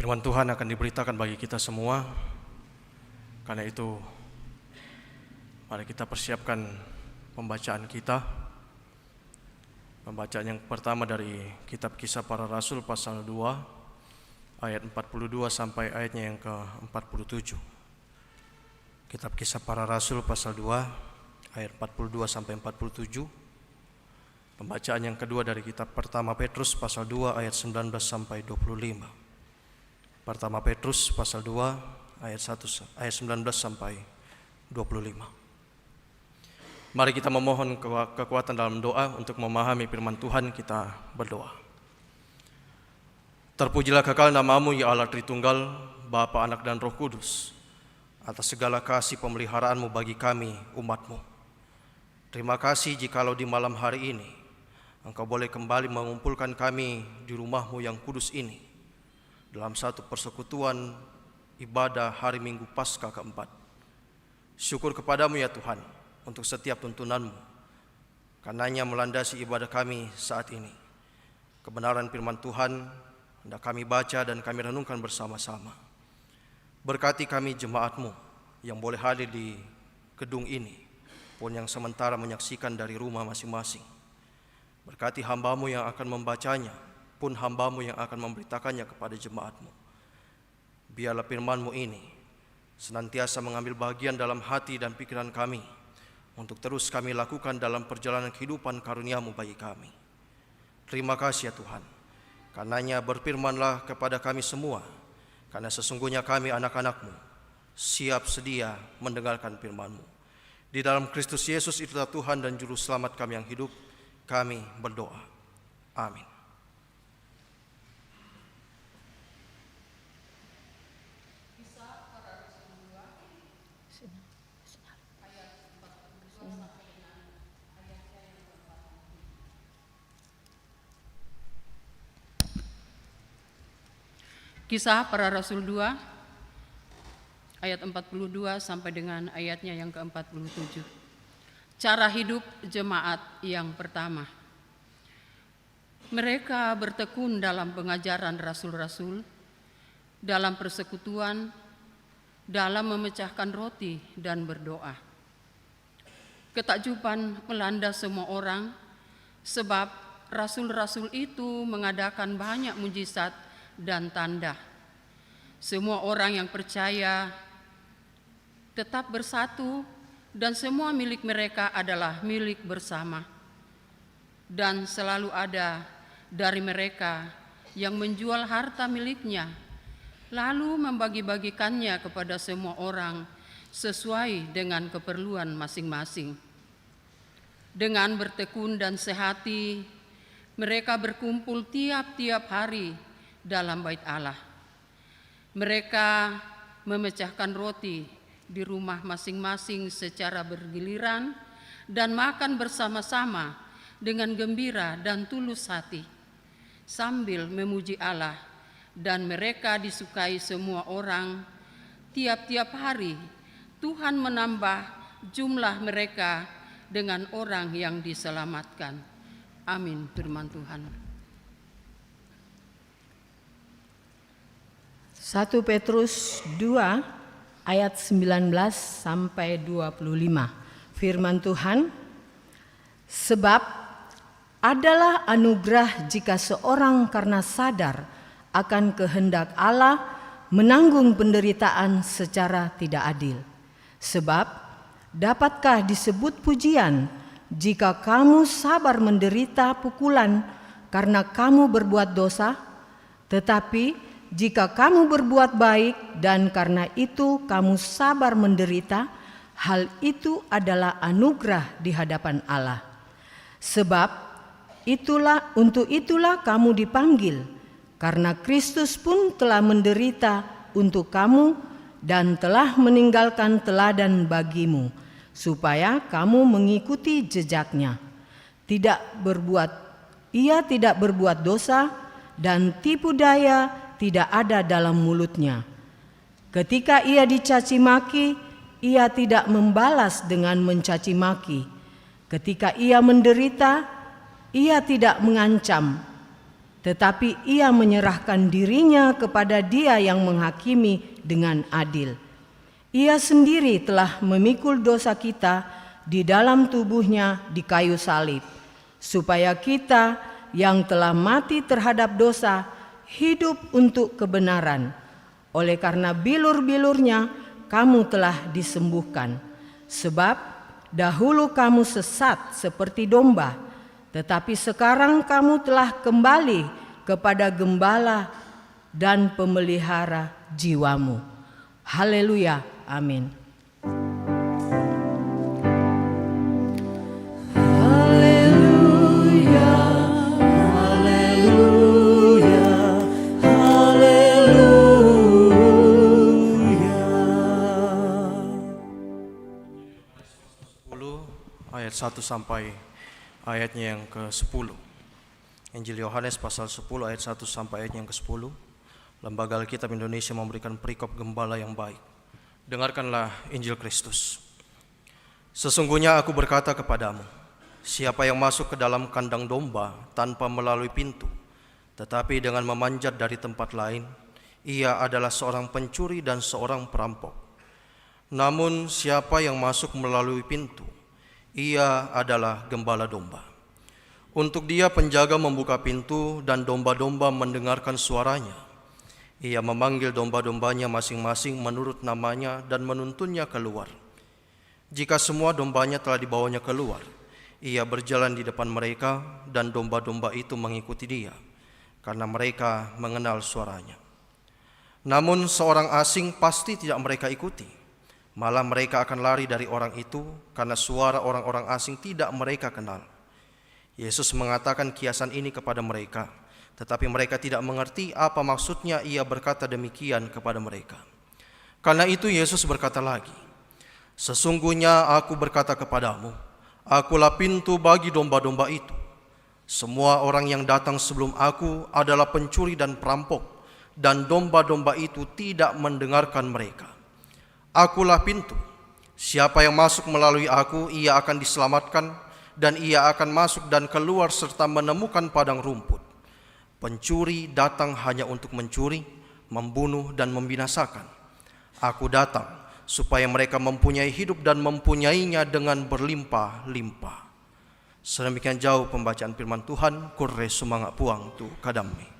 Firman Tuhan akan diberitakan bagi kita semua. Karena itu, mari kita persiapkan pembacaan kita. Pembacaan yang pertama dari kitab Kisah Para Rasul pasal 2 ayat 42 sampai ayatnya yang ke-47. Kitab Kisah Para Rasul pasal 2 ayat 42 sampai 47. Pembacaan yang kedua dari kitab Pertama Petrus pasal 2 ayat 19 sampai 25. Pertama Petrus pasal 2 ayat 19 sampai 25. Mari kita memohon kekuatan dalam doa untuk memahami firman Tuhan. Kita berdoa. Terpujilah kekal nama-Mu ya Allah Tritunggal, Bapa, Anak dan Roh Kudus, atas segala kasih pemeliharaan-Mu bagi kami umat-Mu. Terima kasih jikalau di malam hari ini Engkau boleh kembali mengumpulkan kami di rumah-Mu yang kudus ini dalam satu persekutuan ibadah hari Minggu Paskah keempat. Syukur kepadamu ya Tuhan untuk setiap tuntunan-Mu, karenanya melandasi ibadah kami saat ini. Kebenaran firman Tuhan hendak kami baca dan kami renungkan bersama-sama. Berkati kami jemaat-Mu yang boleh hadir di gedung ini, pun yang sementara menyaksikan dari rumah masing-masing. Berkati hamba-Mu yang akan membacanya, pun hamba-Mu yang akan memberitakannya kepada jemaat-Mu. Biarlah firman-Mu ini senantiasa mengambil bagian dalam hati dan pikiran kami, untuk terus kami lakukan dalam perjalanan kehidupan karunia-Mu bagi kami. Terima kasih ya Tuhan, karenanya berfirmanlah kepada kami semua, karena sesungguhnya kami anak-anak-Mu, siap sedia mendengarkan firman-Mu. Di dalam Kristus Yesus itulah Tuhan dan Juru Selamat kami yang hidup, kami berdoa. Amin. Kisah Para Rasul 2 ayat 42 sampai dengan ayatnya yang ke-47. Cara hidup jemaat yang pertama. Mereka bertekun dalam pengajaran rasul-rasul, dalam persekutuan, dalam memecahkan roti dan berdoa. Ketakjuban melanda semua orang, sebab rasul-rasul itu mengadakan banyak mujizat dan tanda. Semua orang yang percaya tetap bersatu, dan semua milik mereka adalah milik bersama. Dan selalu ada dari mereka yang menjual harta miliknya, lalu membagi-bagikannya kepada semua orang sesuai dengan keperluan masing-masing. Dengan bertekun dan sehati, mereka berkumpul tiap-tiap hari dalam bait Allah. Mereka memecahkan roti di rumah masing-masing secara bergiliran dan makan bersama-sama dengan gembira dan tulus hati sambil memuji Allah, dan mereka disukai semua orang. Tiap-tiap hari Tuhan menambah jumlah mereka dengan orang yang diselamatkan. Amin. Firman Tuhan. 1 Petrus 2 ayat 19 sampai 25. Firman Tuhan, sebab adalah anugerah jika seorang karena sadar akan kehendak Allah menanggung penderitaan secara tidak adil. Sebab dapatkah disebut pujian jika kamu sabar menderita pukulan karena kamu berbuat dosa? Tetapi jika kamu berbuat baik dan karena itu kamu sabar menderita, hal itu adalah anugerah di hadapan Allah. Sebab untuk itulah kamu dipanggil, karena Kristus pun telah menderita untuk kamu dan telah meninggalkan teladan bagimu, supaya kamu mengikuti jejaknya. Ia tidak berbuat dosa dan tipu daya tidak ada dalam mulutnya. Ketika ia dicaci maki, ia tidak membalas dengan mencaci maki. Ketika ia menderita, ia tidak mengancam, tetapi ia menyerahkan dirinya kepada Dia yang menghakimi dengan adil. Ia sendiri telah memikul dosa kita di dalam tubuhnya di kayu salib, supaya kita yang telah mati terhadap dosa hidup untuk kebenaran. Oleh karena bilur-bilurnya kamu telah disembuhkan. Sebab dahulu kamu sesat seperti domba, tetapi sekarang kamu telah kembali kepada gembala dan pemelihara jiwamu. Haleluya, amin. Haleluya, haleluya, haleluya. 10 ayat 1 sampai ayatnya yang ke-10. Injil Yohanes pasal 10 ayat 1 sampai ayat yang ke-10. Lembaga Alkitab Indonesia memberikan perikop gembala yang baik. Dengarkanlah Injil Kristus. Sesungguhnya aku berkata kepadamu, siapa yang masuk ke dalam kandang domba tanpa melalui pintu, tetapi dengan memanjat dari tempat lain, ia adalah seorang pencuri dan seorang perampok. Namun siapa yang masuk melalui pintu, ia adalah gembala domba. Untuk dia penjaga membuka pintu dan domba-domba mendengarkan suaranya. Ia memanggil domba-dombanya masing-masing menurut namanya dan menuntunnya keluar. Jika semua dombanya telah dibawanya keluar, ia berjalan di depan mereka dan domba-domba itu mengikuti dia, karena mereka mengenal suaranya. Namun seorang asing pasti tidak mereka ikuti. Malah mereka akan lari dari orang itu karena suara orang-orang asing tidak mereka kenal. Yesus mengatakan kiasan ini kepada mereka, tetapi mereka tidak mengerti apa maksudnya ia berkata demikian kepada mereka. Karena itu Yesus berkata lagi, sesungguhnya aku berkata kepadamu, akulah pintu bagi domba-domba itu. Semua orang yang datang sebelum aku adalah pencuri dan perampok, dan domba-domba itu tidak mendengarkan mereka. Akulah pintu. Siapa yang masuk melalui aku, ia akan diselamatkan, dan ia akan masuk dan keluar serta menemukan padang rumput. Pencuri datang hanya untuk mencuri, membunuh, dan membinasakan. Aku datang supaya mereka mempunyai hidup dan mempunyainya dengan berlimpah-limpah. Sedemikian jauh pembacaan firman Tuhan. Kurre sumangak puang tu kadami.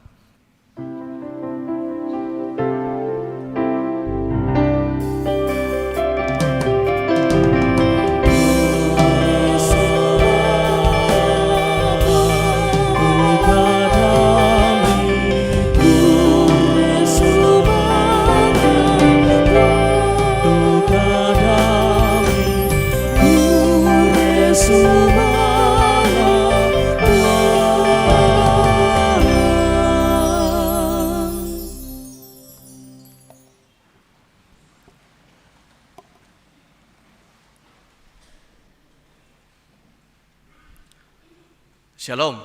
Shalom.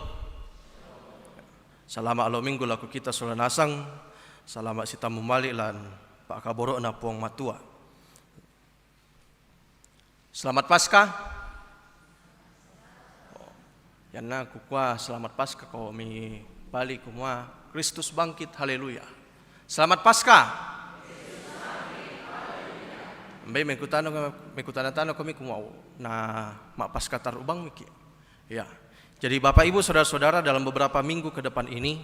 Selamat alo minggu laku kita sudah nasang. Selamat sita memalik lan Pak Kaboro na puang matua. Selamat Paskah. Yana kukwa selamat Paskah kau mi balik kumwa Kristus bangkit, haleluya. Selamat Paskah. Mbe mekutana kami kumwa na mak Paskah tarubang miki. Ya. Jadi Bapak Ibu Saudara-saudara, dalam beberapa minggu ke depan ini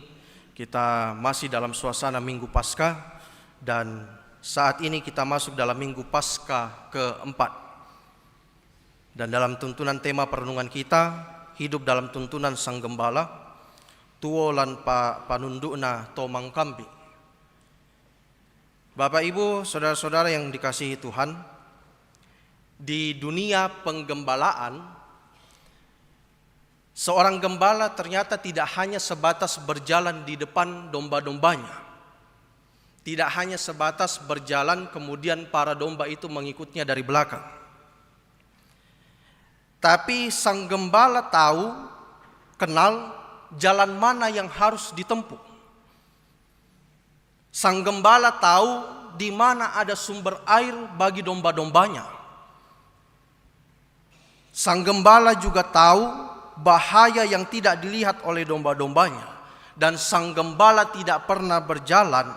kita masih dalam suasana Minggu Paskah, dan saat ini kita masuk dalam Minggu Paskah keempat. Dan dalam tuntunan tema perenungan kita, hidup dalam tuntunan Sang Gembala, tuo lan panundukna tomang kambi. Bapak Ibu Saudara-saudara yang dikasihi Tuhan, di dunia penggembalaan, seorang gembala ternyata tidak hanya sebatas berjalan di depan domba-dombanya. Tidak hanya sebatas berjalan kemudian para domba itu mengikutnya dari belakang. Tapi sang gembala tahu, kenal jalan mana yang harus ditempuh. Sang gembala tahu di mana ada sumber air bagi domba-dombanya. Sang gembala juga tahu bahaya yang tidak dilihat oleh domba-dombanya, dan sang gembala tidak pernah berjalan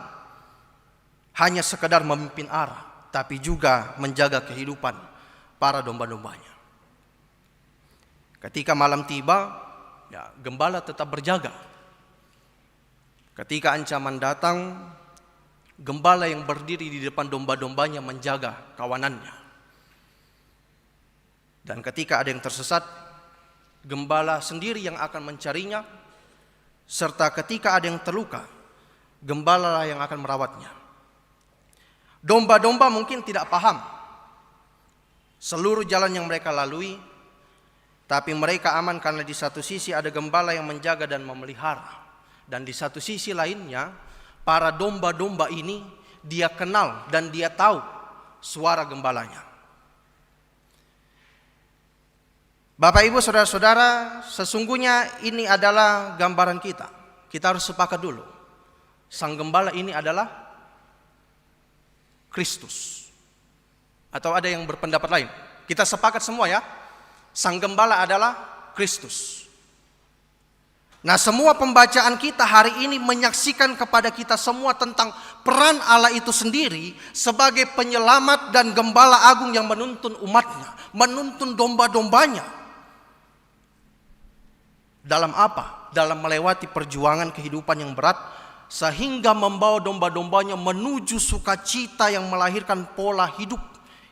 hanya sekedar memimpin arah, tapi juga menjaga kehidupan para domba-dombanya. Ketika malam tiba, ya, gembala tetap berjaga. Ketika ancaman datang, gembala yang berdiri di depan domba-dombanya menjaga kawanannya. Dan ketika ada yang tersesat, gembala sendiri yang akan mencarinya, serta ketika ada yang terluka, gembala yang akan merawatnya. Domba-domba mungkin tidak paham seluruh jalan yang mereka lalui, tapi mereka aman karena di satu sisi ada gembala yang menjaga dan memelihara, dan di satu sisi lainnya para domba-domba ini dia kenal dan dia tahu suara gembalanya. Bapak Ibu saudara-saudara, sesungguhnya ini adalah gambaran kita. Kita harus sepakat dulu, sang gembala ini adalah Kristus. Atau ada yang berpendapat lain? Kita sepakat semua ya, sang gembala adalah Kristus. Nah, semua pembacaan kita hari ini menyaksikan kepada kita semua tentang peran Allah itu sendiri sebagai penyelamat dan gembala agung yang menuntun umatnya, menuntun domba-dombanya. Dalam apa? Dalam melewati perjuangan kehidupan yang berat, sehingga membawa domba-dombanya menuju sukacita yang melahirkan pola hidup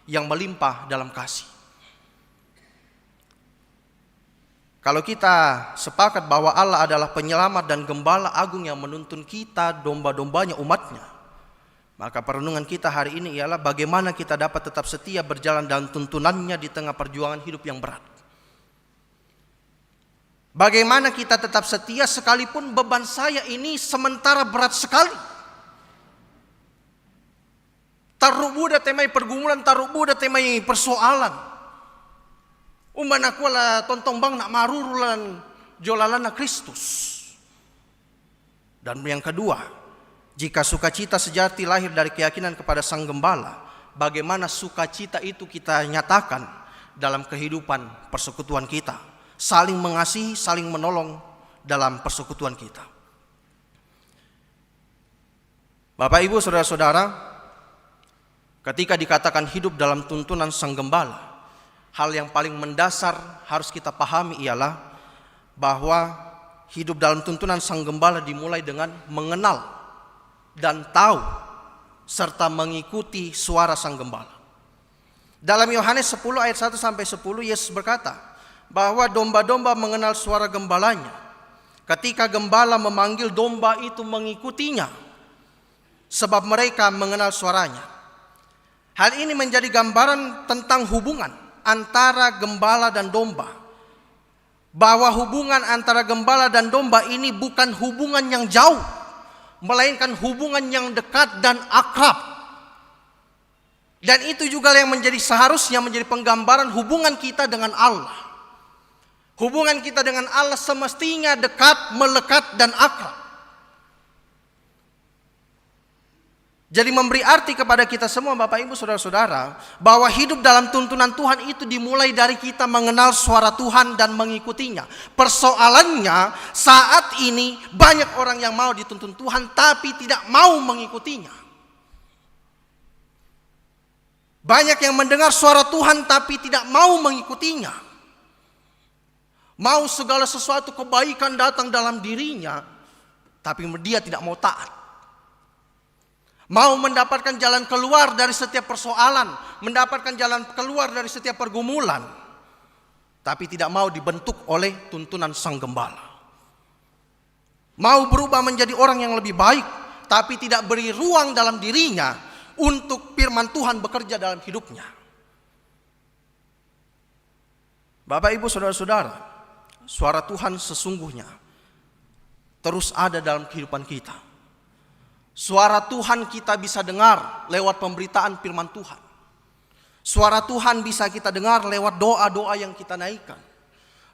yang melimpah dalam kasih. Kalau kita sepakat bahwa Allah adalah penyelamat dan gembala agung yang menuntun kita, domba-dombanya, umatnya, maka perenungan kita hari ini ialah bagaimana kita dapat tetap setia berjalan dalam tuntunannya di tengah perjuangan hidup yang berat. Bagaimana kita tetap setia sekalipun beban saya ini sementara berat sekali. Taruh buda temai pergumulan, taruh buda temai persoalan. Umban aku lah tontong bang nak marurulan jolalana Kristus. Dan yang kedua, jika sukacita sejati lahir dari keyakinan kepada sang gembala, bagaimana sukacita itu kita nyatakan dalam kehidupan persekutuan kita. Saling mengasihi, saling menolong dalam persekutuan kita. Bapak Ibu saudara-saudara, ketika dikatakan hidup dalam tuntunan sang gembala, hal yang paling mendasar harus kita pahami ialah bahwa hidup dalam tuntunan sang gembala dimulai dengan mengenal dan tahu serta mengikuti suara sang gembala. Dalam Yohanes 10 ayat 1 sampai 10 Yesus berkata bahwa domba-domba mengenal suara gembalanya. Ketika gembala memanggil, domba itu mengikutinya sebab mereka mengenal suaranya. Hal ini menjadi gambaran tentang hubungan antara gembala dan domba. Bahwa hubungan antara gembala dan domba ini bukan hubungan yang jauh, melainkan hubungan yang dekat dan akrab. Dan itu juga yang seharusnya menjadi penggambaran hubungan kita dengan Allah. Hubungan kita dengan Allah semestinya dekat, melekat, dan akrab. Jadi memberi arti kepada kita semua Bapak Ibu saudara-saudara, bahwa hidup dalam tuntunan Tuhan itu dimulai dari kita mengenal suara Tuhan dan mengikutinya. Persoalannya saat ini banyak orang yang mau dituntun Tuhan tapi tidak mau mengikutinya. Banyak yang mendengar suara Tuhan tapi tidak mau mengikutinya. Mau segala sesuatu kebaikan datang dalam dirinya, tapi dia tidak mau taat. Mau mendapatkan jalan keluar dari setiap persoalan, mendapatkan jalan keluar dari setiap pergumulan, tapi tidak mau dibentuk oleh tuntunan sang gembala. Mau berubah menjadi orang yang lebih baik, tapi tidak beri ruang dalam dirinya untuk firman Tuhan bekerja dalam hidupnya. Bapak Ibu saudara-saudara, suara Tuhan sesungguhnya terus ada dalam kehidupan kita. Suara Tuhan kita bisa dengar lewat pemberitaan firman Tuhan. Suara Tuhan bisa kita dengar lewat doa-doa yang kita naikkan.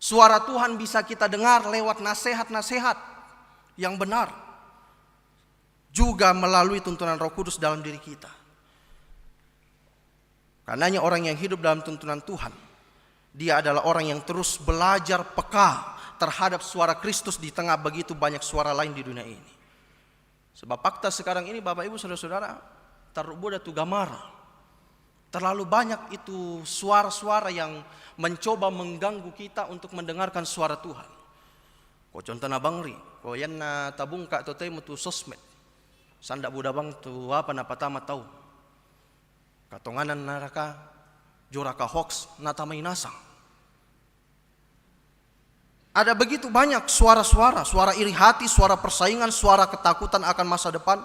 Suara Tuhan bisa kita dengar lewat nasihat-nasihat yang benar. Juga melalui tuntunan Roh Kudus dalam diri kita. Karenanya orang yang hidup dalam tuntunan Tuhan, dia adalah orang yang terus belajar peka terhadap suara Kristus di tengah begitu banyak suara lain di dunia ini. Sebab fakta sekarang ini Bapak Ibu Saudara-saudara, terbuda tu gamara. Terlalu banyak itu suara-suara yang mencoba mengganggu kita untuk mendengarkan suara Tuhan. Ko contohna bangri, ko yan na tabung ka to temo tu sosmed. Sanda buda bang tu apa na patama tahu. Katonganan naraka joraka hoax na tamay nasang. Ada begitu banyak suara-suara, suara iri hati, suara persaingan, suara ketakutan akan masa depan.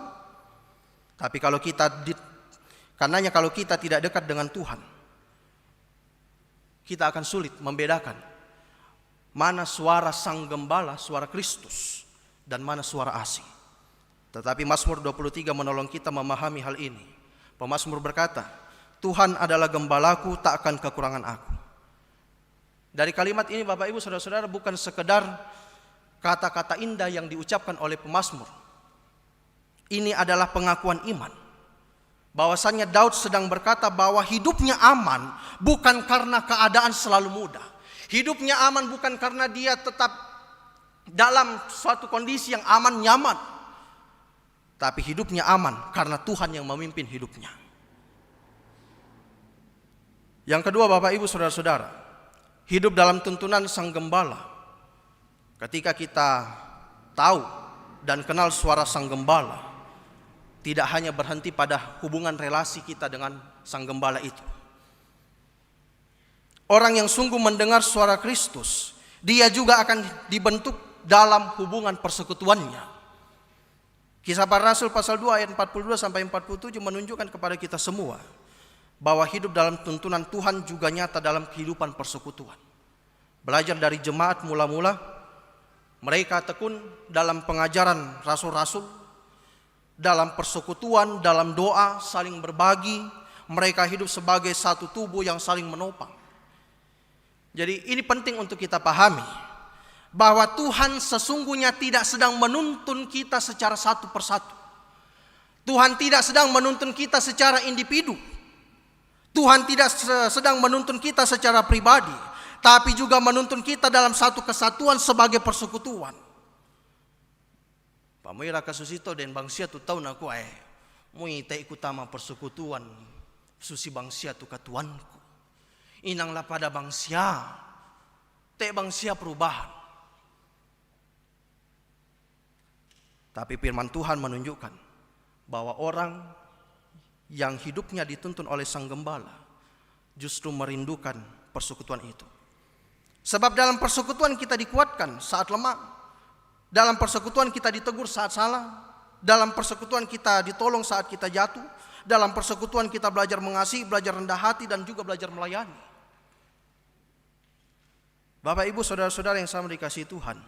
Tapi kalau karenanya kalau kita tidak dekat dengan Tuhan, kita akan sulit membedakan mana suara Sang Gembala, suara Kristus, dan mana suara asing. Tetapi Mazmur 23 menolong kita memahami hal ini. Pemazmur berkata, Tuhan adalah gembalaku, tak akan kekurangan aku. Dari kalimat ini Bapak Ibu Saudara-saudara, bukan sekedar kata-kata indah yang diucapkan oleh pemazmur. Ini adalah pengakuan iman. Bahwasannya Daud sedang berkata bahwa hidupnya aman bukan karena keadaan selalu mudah. Hidupnya aman bukan karena dia tetap dalam suatu kondisi yang aman nyaman. Tapi hidupnya aman karena Tuhan yang memimpin hidupnya. Yang kedua Bapak Ibu Saudara-saudara, hidup dalam tuntunan Sang Gembala. Ketika kita tahu dan kenal suara Sang Gembala, tidak hanya berhenti pada hubungan relasi kita dengan Sang Gembala itu. Orang yang sungguh mendengar suara Kristus, dia juga akan dibentuk dalam hubungan persekutuannya. Kisah Para Rasul pasal 2 ayat 42 sampai 47 menunjukkan kepada kita semua bahwa hidup dalam tuntunan Tuhan juga nyata dalam kehidupan persekutuan. Belajar dari jemaat mula-mula, mereka tekun dalam pengajaran rasul-rasul, dalam persekutuan, dalam doa, saling berbagi. Mereka hidup sebagai satu tubuh yang saling menopang. Jadi ini penting untuk kita pahami, bahwa Tuhan sesungguhnya tidak sedang menuntun kita secara satu persatu. Tuhan tidak sedang menuntun kita secara individu. Tuhan tidak sedang menuntun kita secara pribadi, tapi juga menuntun kita dalam satu kesatuan sebagai persekutuan. Pamoira kasusito dan bangsia tu tahu naku mui ta ikutama persekutuan susi bangsia tu katuanku. Inanglah pada bangsia, te bangsia perubahan. Tapi firman Tuhan menunjukkan bahwa orang yang hidupnya dituntun oleh Sang Gembala justru merindukan persekutuan itu. Sebab dalam persekutuan kita dikuatkan saat lemah, dalam persekutuan kita ditegur saat salah, dalam persekutuan kita ditolong saat kita jatuh, dalam persekutuan kita belajar mengasihi, belajar rendah hati, dan juga belajar melayani. Bapak Ibu Saudara-saudara yang sama dikasihi Tuhan,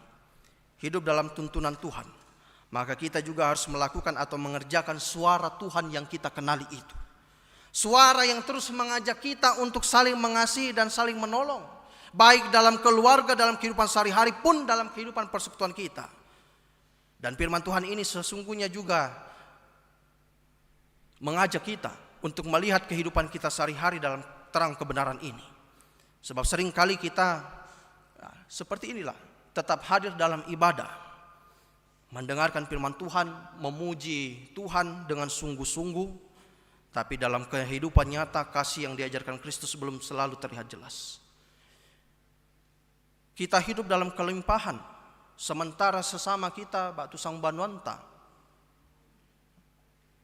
hidup dalam tuntunan Tuhan, maka kita juga harus melakukan atau mengerjakan suara Tuhan yang kita kenali itu. Suara yang terus mengajak kita untuk saling mengasihi dan saling menolong, baik dalam keluarga, dalam kehidupan sehari-hari pun dalam kehidupan persekutuan kita. Dan firman Tuhan ini sesungguhnya juga mengajak kita untuk melihat kehidupan kita sehari-hari dalam terang kebenaran ini. Sebab seringkali kita seperti inilah, tetap hadir dalam ibadah, mendengarkan firman Tuhan, memuji Tuhan dengan sungguh-sungguh, tapi dalam kehidupan nyata kasih yang diajarkan Kristus belum selalu terlihat jelas. Kita hidup dalam kelimpahan, sementara sesama kita batu sang banwanta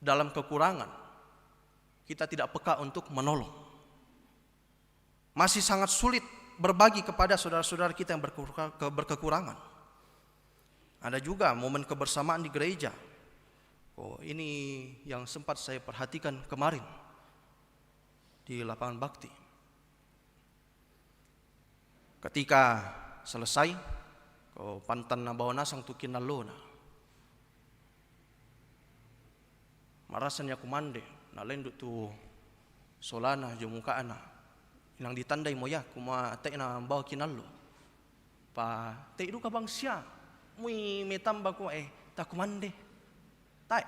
dalam kekurangan. Kita tidak peka untuk menolong. Masih sangat sulit berbagi kepada saudara-saudara kita yang berkekurangan. Ada juga momen kebersamaan di gereja. Oh, ini yang sempat saya perhatikan kemarin di lapangan bakti. Ketika selesai, pantan na bawa nasang tukin na lona. Marasan ya kumande, na lendo tu solana jumukaan na. Inang ditandai mo ya, kuma te na bawa kinalo. Pa te idu ka bang siya. Mui metamba ko tak kumande. Tai.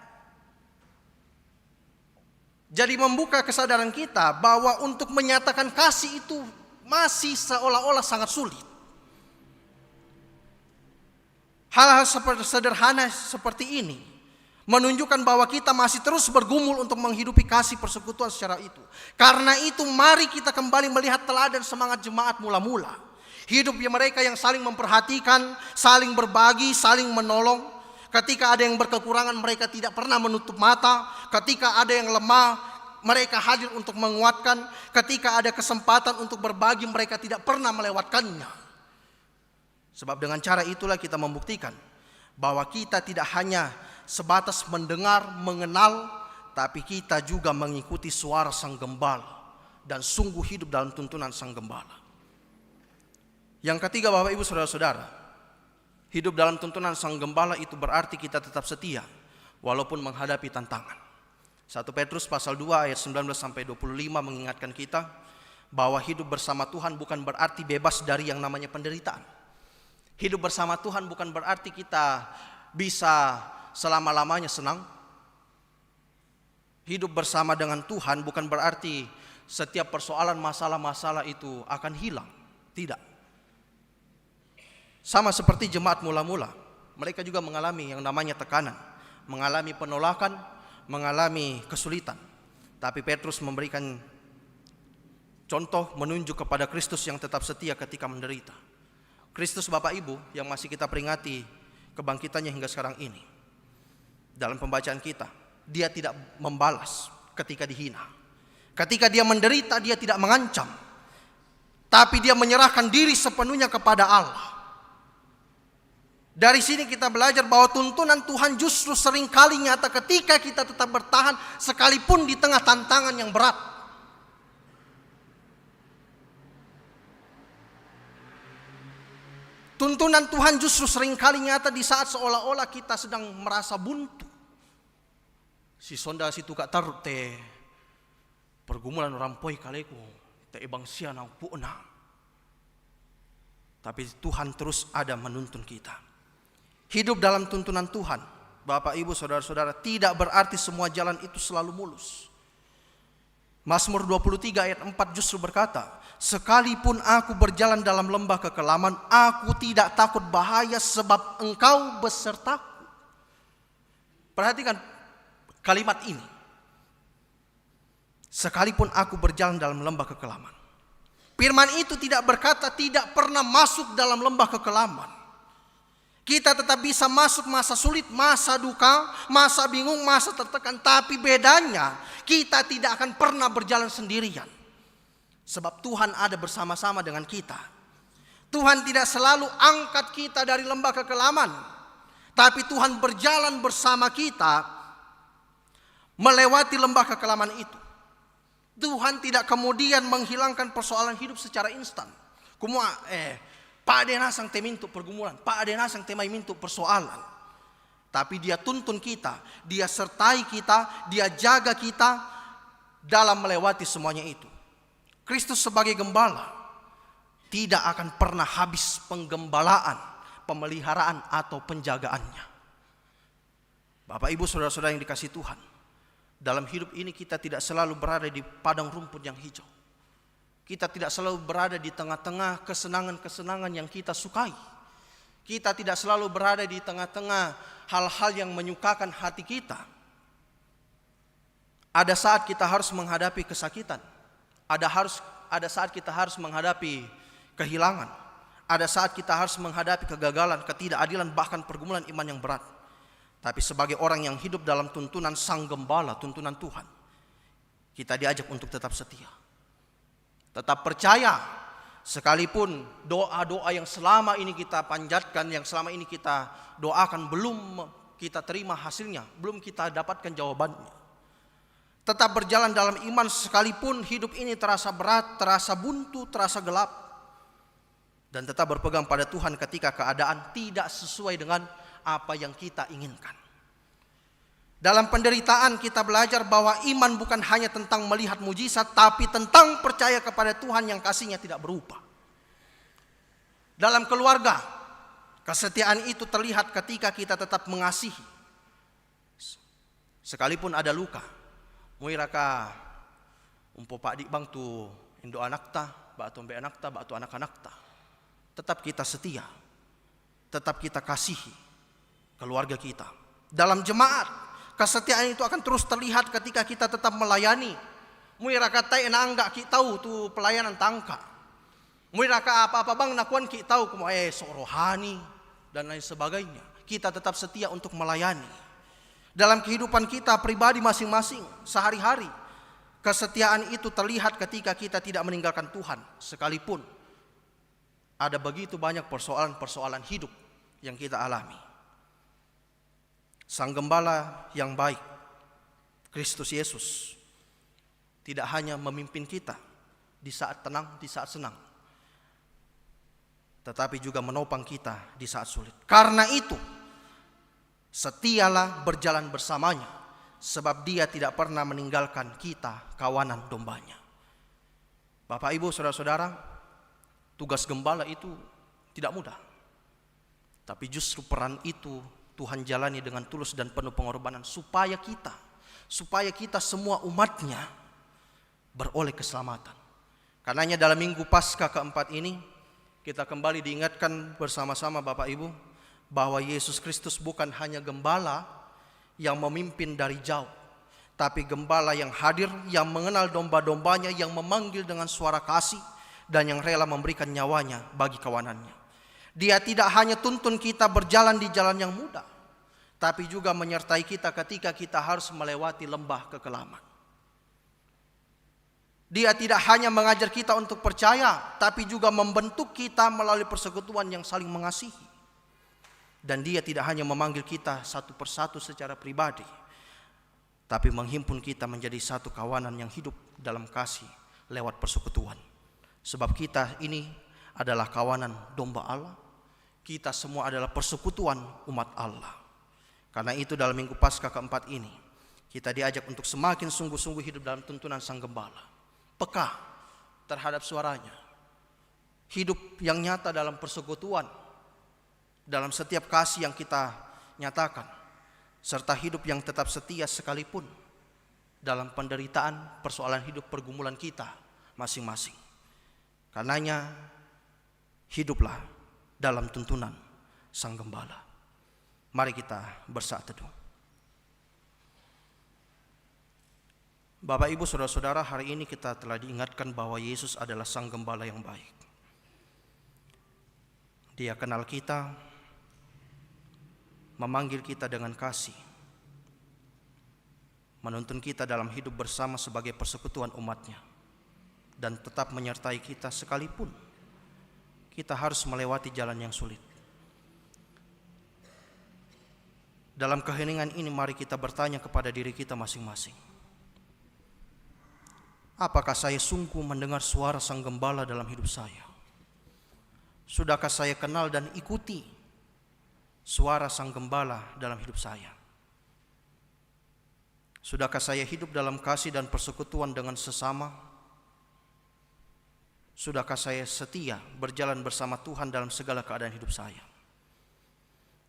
Jadi membuka kesadaran kita bahwa untuk menyatakan kasih itu masih seolah-olah sangat sulit. Hal-hal sederhana seperti ini menunjukkan bahwa kita masih terus bergumul untuk menghidupi kasih persekutuan secara itu. Karena itu mari kita kembali melihat teladan semangat jemaat mula-mula. Hidup mereka yang saling memperhatikan, saling berbagi, saling menolong. Ketika ada yang berkekurangan mereka tidak pernah menutup mata. Ketika ada yang lemah mereka hadir untuk menguatkan. Ketika ada kesempatan untuk berbagi mereka tidak pernah melewatkannya. Sebab dengan cara itulah kita membuktikan bahwa kita tidak hanya sebatas mendengar, mengenal, tapi kita juga mengikuti suara Sang Gembala dan sungguh hidup dalam tuntunan Sang Gembala. Yang ketiga, Bapak Ibu Saudara-saudara, hidup dalam tuntunan Sang Gembala itu berarti kita tetap setia walaupun menghadapi tantangan. 1 Petrus pasal 2 ayat 19 sampai 25 mengingatkan kita bahwa hidup bersama Tuhan bukan berarti bebas dari yang namanya penderitaan. Hidup bersama Tuhan bukan berarti kita bisa selama-lamanya senang. Hidup bersama dengan Tuhan bukan berarti setiap persoalan masalah-masalah itu akan hilang. Tidak. Sama seperti jemaat mula-mula, mereka juga mengalami yang namanya tekanan, mengalami penolakan, mengalami kesulitan. Tapi Petrus memberikan contoh menunjuk kepada Kristus yang tetap setia ketika menderita. Kristus Bapak Ibu yang masih kita peringati kebangkitannya hingga sekarang ini. Dalam pembacaan kita, dia tidak membalas ketika dihina. Ketika dia menderita, dia tidak mengancam. Tapi dia menyerahkan diri sepenuhnya kepada Allah. Dari sini kita belajar bahwa tuntunan Tuhan justru seringkali nyata ketika kita tetap bertahan sekalipun di tengah tantangan yang berat. Tuntunan Tuhan justru seringkali nyata di saat seolah-olah kita sedang merasa buntu. Si sonda si tukak tarut te pergumulan rampoi kaleku te ibang sia nang puuna. Tapi Tuhan terus ada menuntun kita. Hidup dalam tuntunan Tuhan, Bapak Ibu Saudara-saudara, tidak berarti semua jalan itu selalu mulus. Mazmur 23 ayat 4 justru berkata, sekalipun aku berjalan dalam lembah kekelaman, aku tidak takut bahaya sebab Engkau besertaku. Perhatikan kalimat ini. Sekalipun aku berjalan dalam lembah kekelaman. Firman itu tidak berkata tidak pernah masuk dalam lembah kekelaman. Kita tetap bisa masuk masa sulit, masa duka, masa bingung, masa tertekan. Tapi bedanya kita tidak akan pernah berjalan sendirian. Sebab Tuhan ada bersama-sama dengan kita. Tuhan tidak selalu angkat kita dari lembah kekelaman. Tapi Tuhan berjalan bersama kita melewati lembah kekelaman itu. Tuhan tidak kemudian menghilangkan persoalan hidup secara instan. Pak Adena sang temintu pergumulan, Pak Adena sang temai mintu persoalan. Tapi dia tuntun kita, dia sertai kita, dia jaga kita dalam melewati semuanya itu. Kristus sebagai gembala tidak akan pernah habis penggembalaan, pemeliharaan atau penjagaannya. Bapak Ibu Saudara-saudara yang dikasihi Tuhan, dalam hidup ini kita tidak selalu berada di padang rumput yang hijau. Kita tidak selalu berada di tengah-tengah kesenangan-kesenangan yang kita sukai. Kita tidak selalu berada di tengah-tengah hal-hal yang menyukakan hati kita. Ada saat kita harus menghadapi kesakitan. Ada saat kita harus menghadapi kehilangan. Ada saat kita harus menghadapi kegagalan, ketidakadilan, bahkan pergumulan iman yang berat. Tapi sebagai orang yang hidup dalam tuntunan Sang Gembala, tuntunan Tuhan, kita diajak untuk tetap setia. Tetap percaya, sekalipun doa-doa yang selama ini kita panjatkan, yang selama ini kita doakan belum kita terima hasilnya, belum kita dapatkan jawabannya. Tetap berjalan dalam iman sekalipun hidup ini terasa berat, terasa buntu, terasa gelap. Dan tetap berpegang pada Tuhan ketika keadaan tidak sesuai dengan apa yang kita inginkan. Dalam penderitaan kita belajar bahwa iman bukan hanya tentang melihat mujizat, tapi tentang percaya kepada Tuhan yang kasih-Nya tidak berubah. Dalam keluarga, kesetiaan itu terlihat ketika kita tetap mengasihi. Sekalipun ada luka, muiraka umpo pak di bang tu indo anakta, bak tombe anakta, bak tu anak-anakta. Tetap kita setia, tetap kita kasihi. keluarga kita. Dalam jemaat, kesetiaan itu akan terus terlihat ketika kita tetap melayani. Muira katai enggak kita tahu tu pelayanan tangka. Muira ka apa-apa bang nakuan kita tahu kumo rohani dan lain sebagainya. Kita tetap setia untuk melayani. Dalam kehidupan kita pribadi masing-masing sehari-hari, kesetiaan itu terlihat ketika kita tidak meninggalkan Tuhan sekalipun ada begitu banyak persoalan-persoalan hidup yang kita alami. Sang Gembala yang baik, Kristus Yesus, tidak hanya memimpin kita di saat tenang, di saat senang, tetapi juga menopang kita di saat sulit. Karena itu, setialah berjalan bersamanya, sebab Dia tidak pernah meninggalkan kita, kawanan dombanya. Bapak, Ibu, saudara-saudara, tugas gembala itu tidak mudah. Tapi justru peran itu Tuhan jalani dengan tulus dan penuh pengorbanan supaya kita semua umatnya beroleh keselamatan. Karenanya dalam minggu Paskah keempat ini kita kembali diingatkan bersama-sama Bapak Ibu bahwa Yesus Kristus bukan hanya gembala yang memimpin dari jauh, tapi gembala yang hadir, yang mengenal domba-dombanya, yang memanggil dengan suara kasih dan yang rela memberikan nyawanya bagi kawanannya. Dia tidak hanya tuntun kita berjalan di jalan yang mudah, tapi juga menyertai kita ketika kita harus melewati lembah kekelaman. Dia tidak hanya mengajar kita untuk percaya, tapi juga membentuk kita melalui persekutuan yang saling mengasihi. Dan Dia tidak hanya memanggil kita satu persatu secara pribadi, tapi menghimpun kita menjadi satu kawanan yang hidup dalam kasih lewat persekutuan. Sebab kita ini adalah kawanan domba Allah. Kita semua adalah persekutuan umat Allah. Karena itu dalam minggu Paskah keempat ini kita diajak untuk semakin sungguh-sungguh hidup dalam tuntunan Sang Gembala, peka terhadap suaranya, hidup yang nyata dalam persekutuan, dalam setiap kasih yang kita nyatakan, serta hidup yang tetap setia sekalipun dalam penderitaan, persoalan hidup, pergumulan kita masing-masing. Karenanya hiduplah dalam tuntunan Sang Gembala. Mari kita bersaat teduh. Bapak, Ibu, saudara-saudara, hari ini kita telah diingatkan bahwa Yesus adalah Sang Gembala yang baik. Dia kenal kita, memanggil kita dengan kasih, menuntun kita dalam hidup bersama sebagai persekutuan umatnya, dan tetap menyertai kita sekalipun kita harus melewati jalan yang sulit. Dalam keheningan ini mari kita bertanya kepada diri kita masing-masing. Apakah saya sungguh mendengar suara Sang Gembala dalam hidup saya? Sudahkah saya kenal dan ikuti suara Sang Gembala dalam hidup saya? Sudahkah saya hidup dalam kasih dan persekutuan dengan sesama? Sudahkah saya setia berjalan bersama Tuhan dalam segala keadaan hidup saya?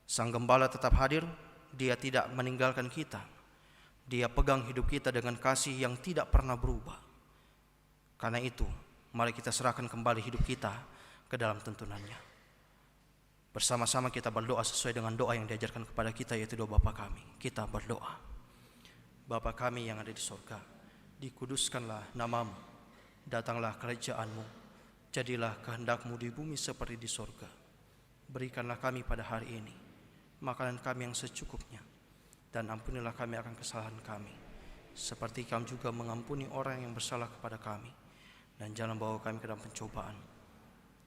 Sang Gembala tetap hadir, Dia tidak meninggalkan kita. Dia pegang hidup kita dengan kasih yang tidak pernah berubah. Karena itu, mari kita serahkan kembali hidup kita ke dalam tuntunannya. Bersama-sama kita berdoa sesuai dengan doa yang diajarkan kepada kita, yaitu doa Bapa kami. Kita berdoa. Bapa kami yang ada di sorga, dikuduskanlah namamu, datanglah kerajaan-Mu, jadilah kehendak-Mu di bumi seperti di sorga. Berikanlah kami pada hari ini makanan kami yang secukupnya, dan ampunilah kami akan kesalahan kami, seperti kami juga mengampuni orang yang bersalah kepada kami. Dan jangan bawa kami ke dalam pencobaan,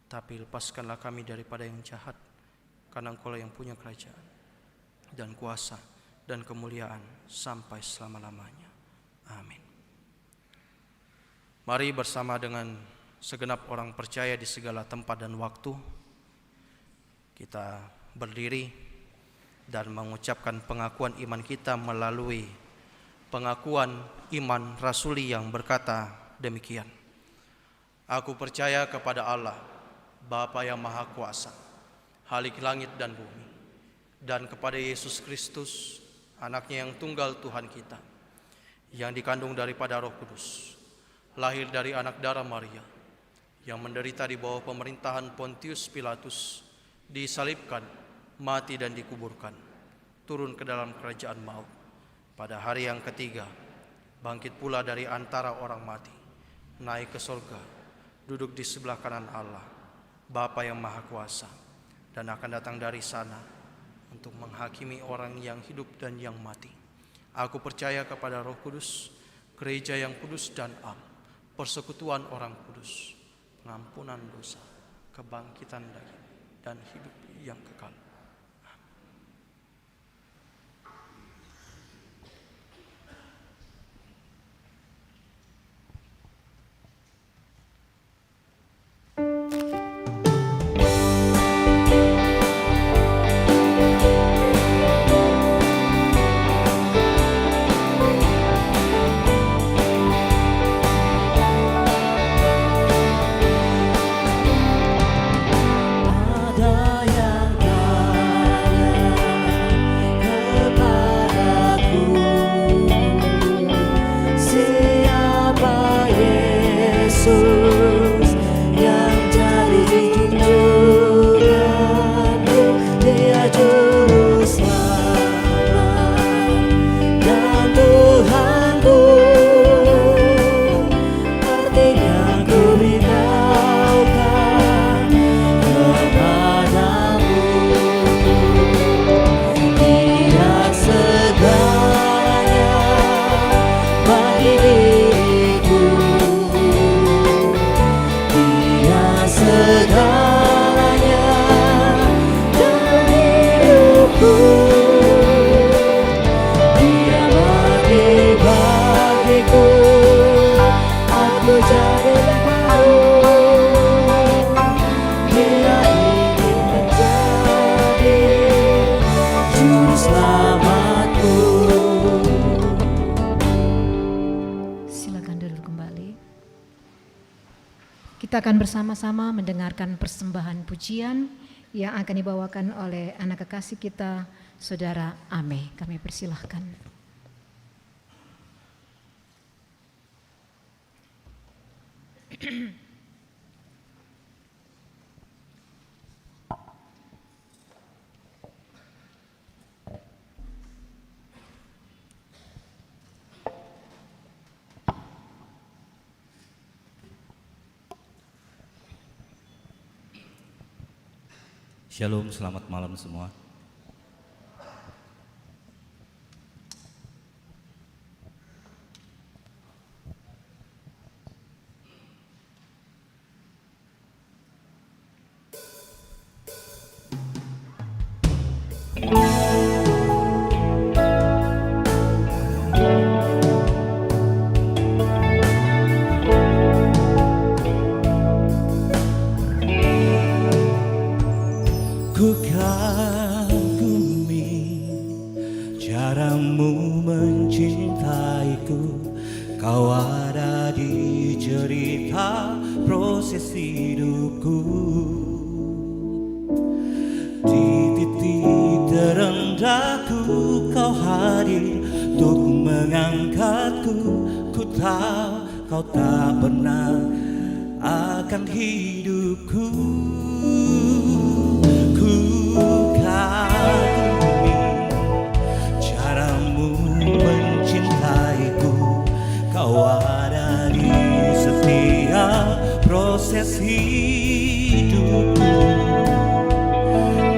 tapi lepaskanlah kami daripada yang jahat, karena Engkau lah yang punya kerajaan dan kuasa dan kemuliaan sampai selama-lamanya. Amin. Mari bersama dengan segenap orang percaya di segala tempat dan waktu, kita berdiri dan mengucapkan pengakuan iman kita melalui pengakuan iman rasuli yang berkata demikian. Aku percaya kepada Allah, Bapa yang Maha Kuasa, Khalik langit dan bumi, dan kepada Yesus Kristus, Anaknya yang tunggal Tuhan kita, yang dikandung daripada Roh Kudus, lahir dari anak darah Maria, yang menderita di bawah pemerintahan Pontius Pilatus, disalibkan, mati dan dikuburkan, turun ke dalam kerajaan maut. Pada hari yang ketiga, bangkit pula dari antara orang mati, naik ke surga, duduk di sebelah kanan Allah, Bapa yang Maha Kuasa, dan akan datang dari sana untuk menghakimi orang yang hidup dan yang mati. Aku percaya kepada Roh Kudus, gereja yang kudus dan am, persekutuan orang kudus, pengampunan dosa, kebangkitan daging, dan hidup yang kekal. Ada yang tanya kepadaku, siapa Yesus yang jadi junjunganku? Dia juru selamat dan Tuhanku, artinya ku beritahukan kepadamu. Dia segalanya bagi diriku, Dia segalanya dalam hidupku. Dia bagi-bagiku, aku jadi baru. Dia ingin menjadi juru selamatku. Silakan duduk kembali. Kita akan bersama-sama mendengarkan persembahan pujian yang akan dibawakan oleh anak kekasih kita, Saudara Ame. Kami persilahkan. Shalom, selamat malam semua. Ku kagumi caramu mencintaiku. Kau ada di cerita proses hidupku. Di titik terendahku kau hadir untuk mengangkatku. Ku tahu kau tak pernah akan hidupku. Ku kagumi caramu mencintaiku. Kau ada di setiap proses hidupku.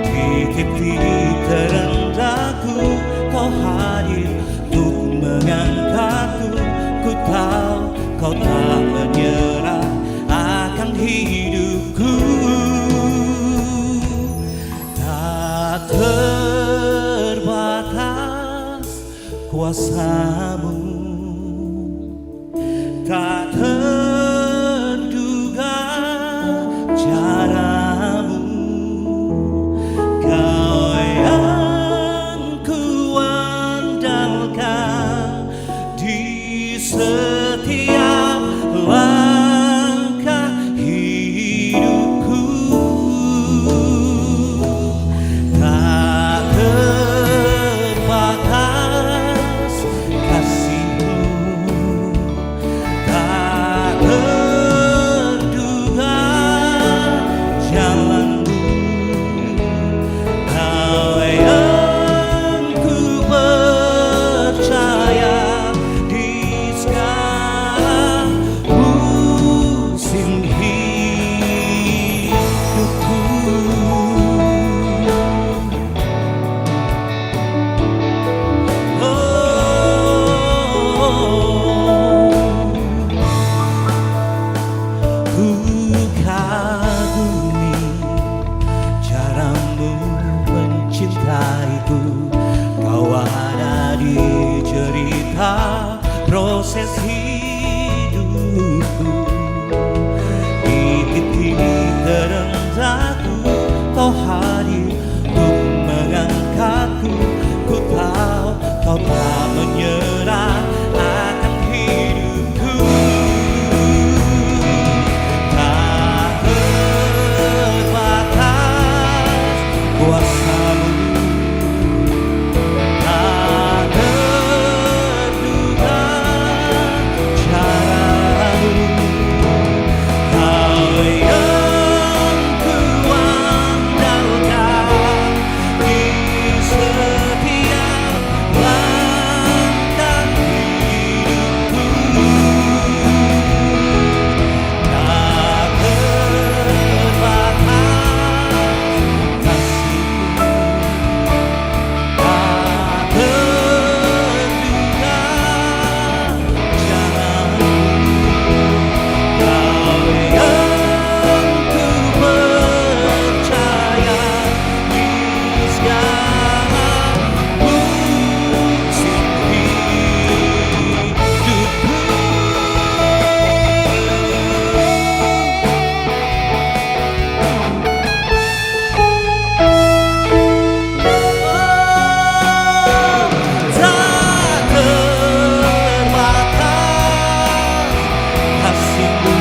Di titik terendahku kau hadir untuk mengangkatku. Ku tahu kau tak menyerah akan hidupku. Tak terbatas kuasamu, tak terduga caramu. Kau yang ku andalkan di setiap langkah hidupku. Tak terbatas kasih hidupku. Kau ada di cerita proses hidupku. Di titik terendahku kau hadir untuk mengangkatku. Ku tahu kau tak menyerah akan hidupku. Tak terbatas kuasamu, tak terduga caramu. Kau yang kuandalkan di setiap langkah hidupku. Tak terbatas kasihmu, tak terduga caramu. Kau yang ku percaya di segala musim hidupku. Tak terbatas kasihmu,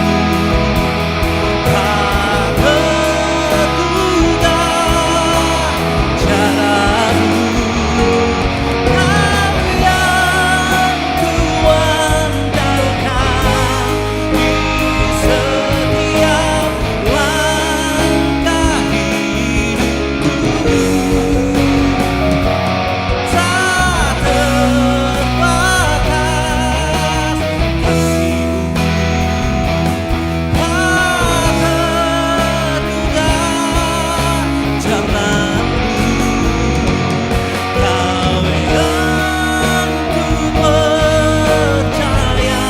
tak terduga caramu. Kau yang kuandalkan di setiap langkah hidupku. Tak terbatas kasihmu, tak terduga caramu. Kau yang ku percaya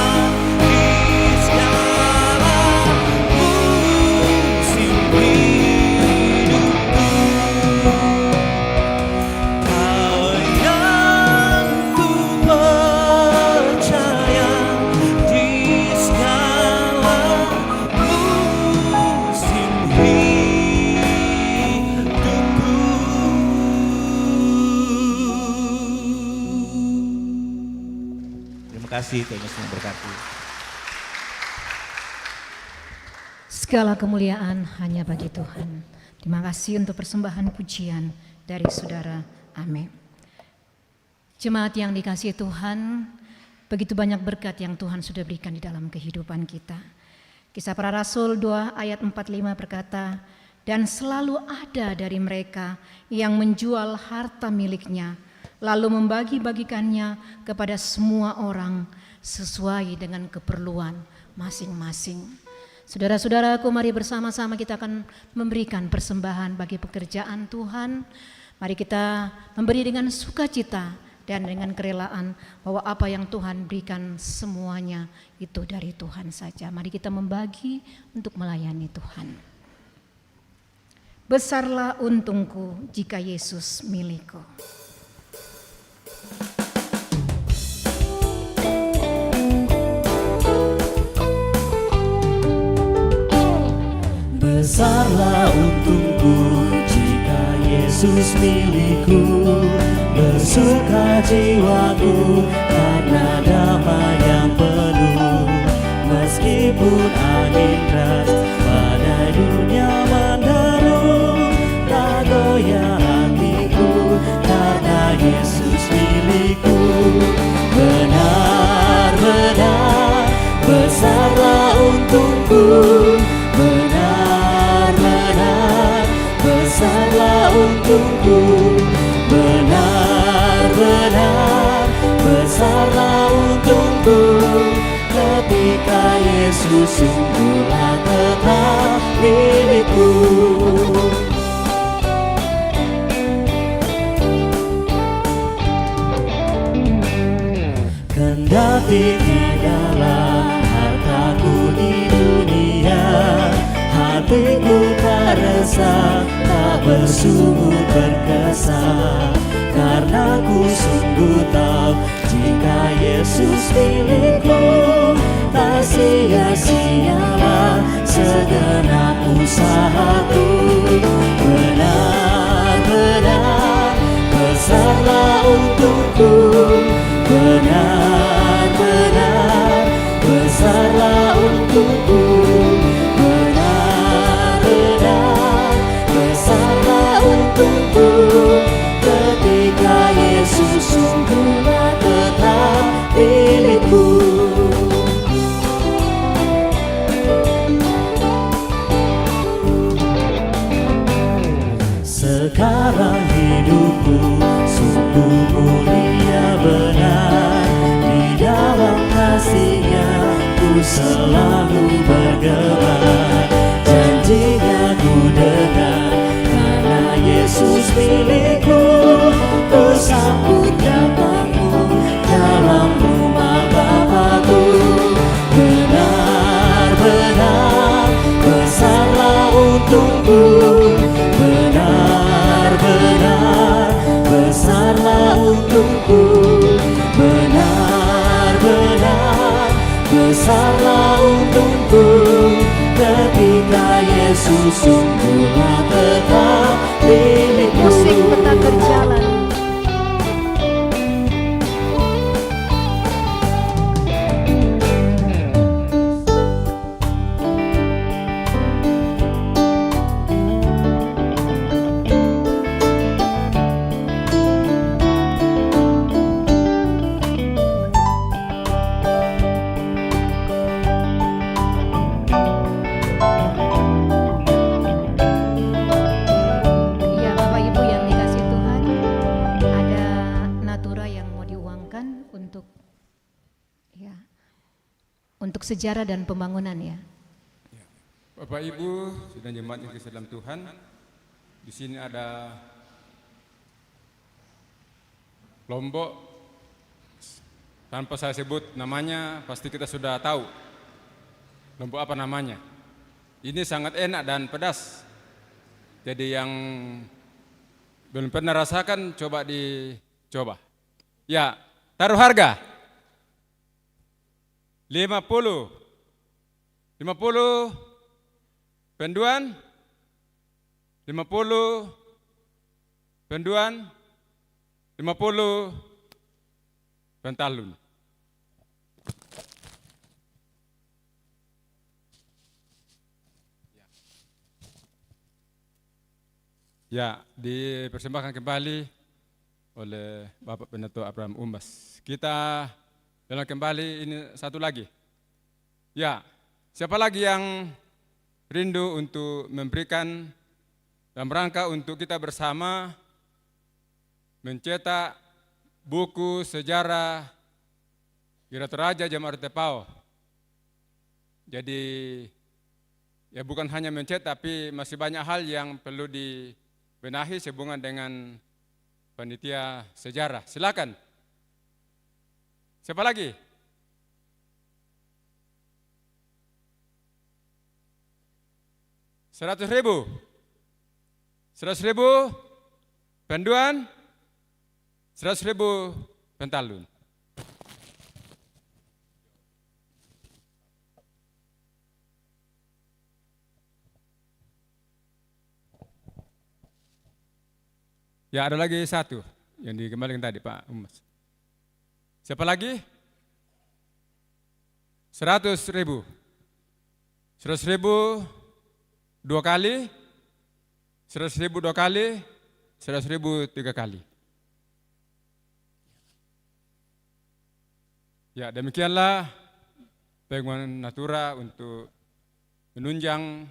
di segala musim hidupku. Kau yang ku percaya di segala musim hidupku. Terima kasih, Tuhan Yesus memberkati. Segala kemuliaan hanya bagi Tuhan. Terima kasih untuk persembahan pujian dari saudara Ame. Jemaat yang dikasihi Tuhan, begitu banyak berkat yang Tuhan sudah berikan di dalam kehidupan kita. Kisah Para Rasul 2 ayat 45 berkata, dan selalu ada dari mereka yang menjual harta miliknya, lalu membagi-bagikannya kepada semua orang sesuai dengan keperluan masing-masing. Saudara-saudaraku, mari bersama-sama kita akan memberikan persembahan bagi pekerjaan Tuhan. Mari kita memberi dengan sukacita dan dengan kerelaan bahwa apa yang Tuhan berikan semuanya itu dari Tuhan saja. Mari kita membagi untuk melayani Tuhan. Besarlah untungku jika Yesus milikku. Besarlah untungku jika Yesus milikku. Bersuka jiwaku karena damai yang penuh. Meskipun angin keras badai dunia menderu, tak goyah hatiku karena Yesus milikku. Benar-benar besarlah untungku, benar-benar besarlah untungku, benar-benar besarlah untungku. Ketika Yesus sungguhlah tetap milikku. Kendati tidaklah hartaku di dunia, hatiku tak resah, tak bersedih. sungguh berkesan, karena ku sungguh tahu jika Yesus milikku, tak sia-sialah segenap usahaku. Benar-benar besarlah untukku, benar-benar besarlah untukku, benar-benar besarlah untukku, ketika Yesus sungguhlah tetap milikku. Sekarang hidupku sungguh mulia benar, di dalam kasih-Nya ku selalu bergerak. Janji-Nya ku dengar, karena Yesus milikku, ku sambut datang-Mu dalam rumah Bapa-Ku. Benar-benar besarlah untukku, benar-benar besarlah untukku, benar-benar besarlah untukku, ketika Yesus sungguhlah tetap milikku. Musik peta berjalan. Ya, Bapak Ibu yang dikasih Tuhan, ada natura yang mau diuangkan untuk sejarah dan pembangunan ya. Bapak Ibu, sudah jemaat yang dikasihi dalam Tuhan, di sini ada kelompok, tanpa saya sebut namanya, pasti kita sudah tahu kelompok apa namanya. Ini sangat enak dan pedas. Jadi yang belum pernah rasakan, coba dicoba. Ya, taruh harga 50 penduan, 50 penduan, 50 pentalun. Ya, dipersembahkan kembali oleh Bapak Pendeta Abraham Umbas. Kita dalam kembali ini satu lagi. Ya, siapa lagi yang rindu untuk memberikan dalam rangka untuk kita bersama mencetak buku sejarah Gereja Raja Jemaat Tepau. Jadi ya bukan hanya mencetak, tapi masih banyak hal yang perlu dibenahi sehubungan dengan panitia sejarah. Silakan. Siapa lagi? $100.000 penduan, 100.000 pentalun. Ya, ada lagi satu yang dikembalikan tadi Pak Umas. Siapa lagi? 100.000. 100.000 2 kali, 100.000 2 kali, 100.000 3 kali. Ya, demikianlah penguatan Natura untuk menunjang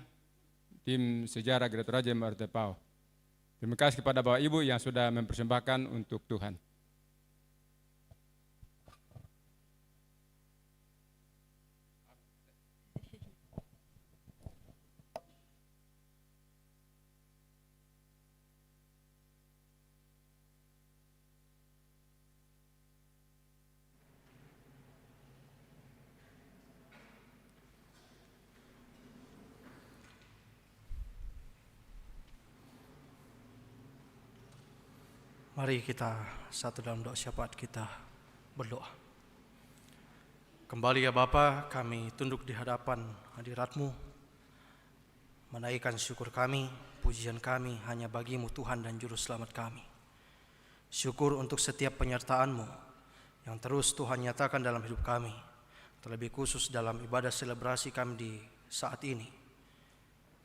tim sejarah Gereja Raja Jemaat Tepau. Terima kasih kepada Bapak Ibu yang sudah mempersembahkan untuk Tuhan. Mari kita satu dalam doa syafaat kita berdoa. Kembali ya Bapa, kami tunduk di hadapan hadirat-Mu, menaikkan syukur kami, pujian kami hanya bagi-Mu Tuhan dan Juru Selamat kami. Syukur untuk setiap penyertaan-Mu yang terus Tuhan nyatakan dalam hidup kami, terlebih khusus dalam ibadah selebrasi kami di saat ini.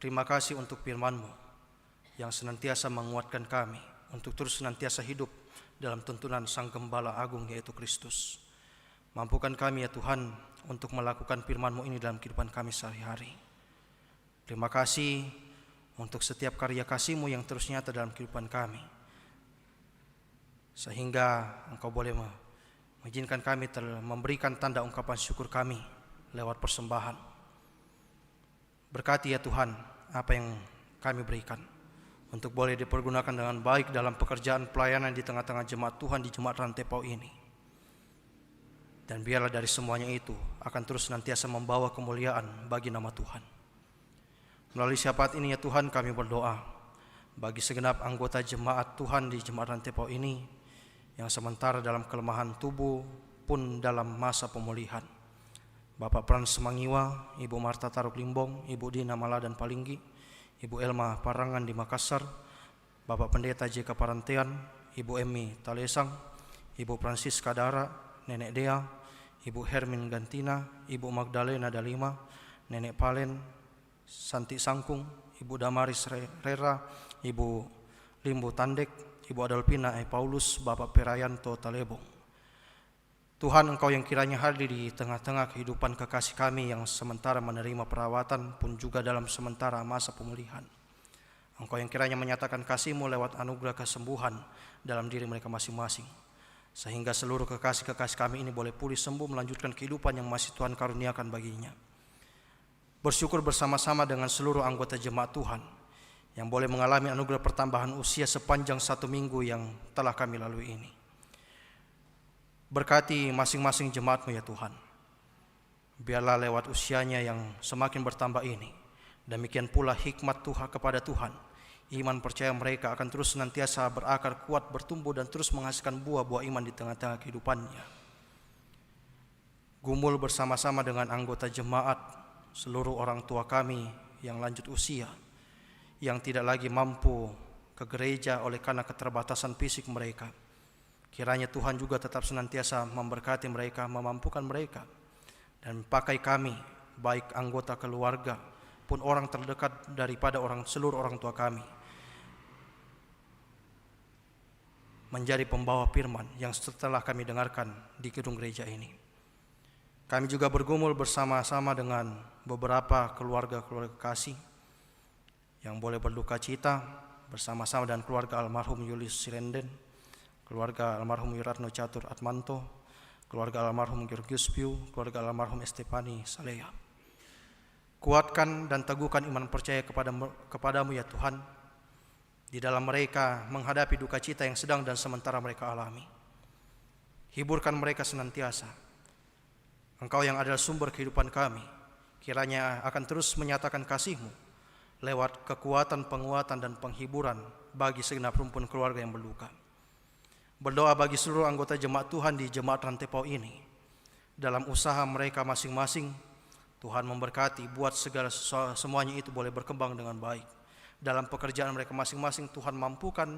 Terima kasih untuk firman-Mu yang senantiasa menguatkan kami untuk terus senantiasa hidup dalam tuntunan Sang Gembala Agung yaitu Kristus. Mampukan kami ya Tuhan untuk melakukan firman-Mu ini dalam kehidupan kami sehari-hari. Terima kasih untuk setiap karya kasih-Mu yang terus nyata dalam kehidupan kami, sehingga Engkau boleh mengizinkan kami memberikan tanda ungkapan syukur kami lewat persembahan. Berkati ya Tuhan apa yang kami berikan untuk boleh dipergunakan dengan baik dalam pekerjaan pelayanan di tengah-tengah jemaat Tuhan di Jemaat Rantepau ini. Dan biarlah dari semuanya itu akan terus senantiasa membawa kemuliaan bagi nama Tuhan. Melalui syafaat ini ya Tuhan kami berdoa bagi segenap anggota jemaat Tuhan di Jemaat Rantepau ini yang sementara dalam kelemahan tubuh pun dalam masa pemulihan. Bapak Frans Semangiwa, Ibu Marta Taruk Limbong, Ibu Dina Maladan Palinggi, Ibu Elma Parangan di Makassar, Bapak Pendeta JK Parantean, Ibu Emi Talesang, Ibu Francisca Dara, Nenek Dea, Ibu Hermin Gantina, Ibu Magdalena Dalima, Nenek Palen, Santi Sangkung, Ibu Damaris Rera, Ibu Limbu Tandek, Ibu Adolfina Paulus, Bapak Perayanto Talebong. Tuhan, Engkau yang kiranya hadir di tengah-tengah kehidupan kekasih kami yang sementara menerima perawatan pun juga dalam sementara masa pemulihan. Engkau yang kiranya menyatakan kasih-Mu lewat anugerah kesembuhan dalam diri mereka masing-masing, sehingga seluruh kekasih-kekasih kami ini boleh pulih sembuh melanjutkan kehidupan yang masih Tuhan karuniakan baginya. Bersyukur bersama-sama dengan seluruh anggota jemaat Tuhan yang boleh mengalami anugerah pertambahan usia sepanjang 1 minggu yang telah kami lalui ini. Berkati masing-masing jemaat-Mu ya Tuhan. Biarlah lewat usianya yang semakin bertambah ini, demikian pula hikmat Tuhan kepada Tuhan, iman percaya mereka akan terus senantiasa berakar kuat, bertumbuh dan terus menghasilkan buah-buah iman di tengah-tengah kehidupannya. Gumul bersama-sama dengan anggota jemaat, seluruh orang tua kami yang lanjut usia, yang tidak lagi mampu ke gereja oleh karena keterbatasan fisik mereka. Kiranya Tuhan juga tetap senantiasa memberkati mereka, memampukan mereka, dan pakai kami, baik anggota keluarga pun orang terdekat daripada seluruh orang tua kami, menjadi pembawa firman yang setelah kami dengarkan di gedung gereja ini. Kami juga bergumul bersama-sama dengan beberapa keluarga-keluarga kasih yang boleh berduka cita bersama-sama dengan keluarga almarhum Julius Sirenden, keluarga almarhum Wiratno Catur Atmanto, keluarga almarhum Georgius Piu, keluarga almarhum Estefani Salea. Kuatkan dan teguhkan iman percaya kepadamu ya Tuhan, di dalam mereka menghadapi duka cita yang sedang dan sementara mereka alami. Hiburkan mereka senantiasa. Engkau yang adalah sumber kehidupan kami, kiranya akan terus menyatakan kasih-Mu lewat kekuatan, penguatan, dan penghiburan bagi segenap rumpun keluarga yang berduka. Berdoa bagi seluruh anggota jemaat Tuhan di Jemaat Rantepau ini. Dalam usaha mereka masing-masing, Tuhan memberkati, buat semuanya itu boleh berkembang dengan baik. Dalam pekerjaan mereka masing-masing, Tuhan mampukan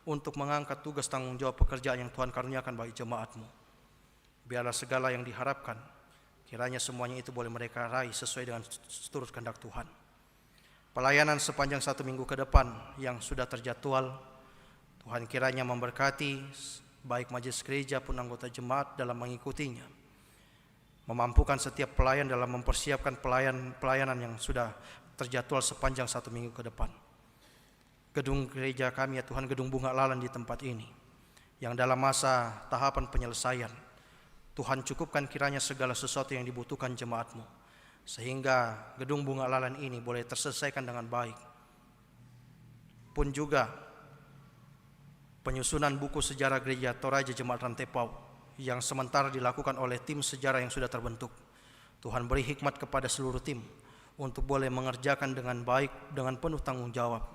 untuk mengangkat tugas tanggung jawab pekerjaan yang Tuhan karuniakan bagi jemaat-Mu. Biarlah segala yang diharapkan, kiranya semuanya itu boleh mereka raih sesuai dengan seturut kehendak Tuhan. Pelayanan sepanjang 1 minggu ke depan yang sudah terjadwal, Tuhan kiranya memberkati baik majelis gereja pun anggota jemaat dalam mengikutinya. Memampukan setiap pelayan dalam mempersiapkan pelayanan yang sudah terjadwal sepanjang 1 minggu ke depan. Gedung gereja kami ya Tuhan, Gedung Bunga Lalan di tempat ini, yang dalam masa tahapan penyelesaian, Tuhan cukupkan kiranya segala sesuatu yang dibutuhkan jemaat-Mu, sehingga Gedung Bunga Lalan ini boleh terselesaikan dengan baik. Pun juga penyusunan buku sejarah gereja Toraja Jemaat Rantepau yang sementara dilakukan oleh tim sejarah yang sudah terbentuk. Tuhan beri hikmat kepada seluruh tim untuk boleh mengerjakan dengan baik, dengan penuh tanggung jawab,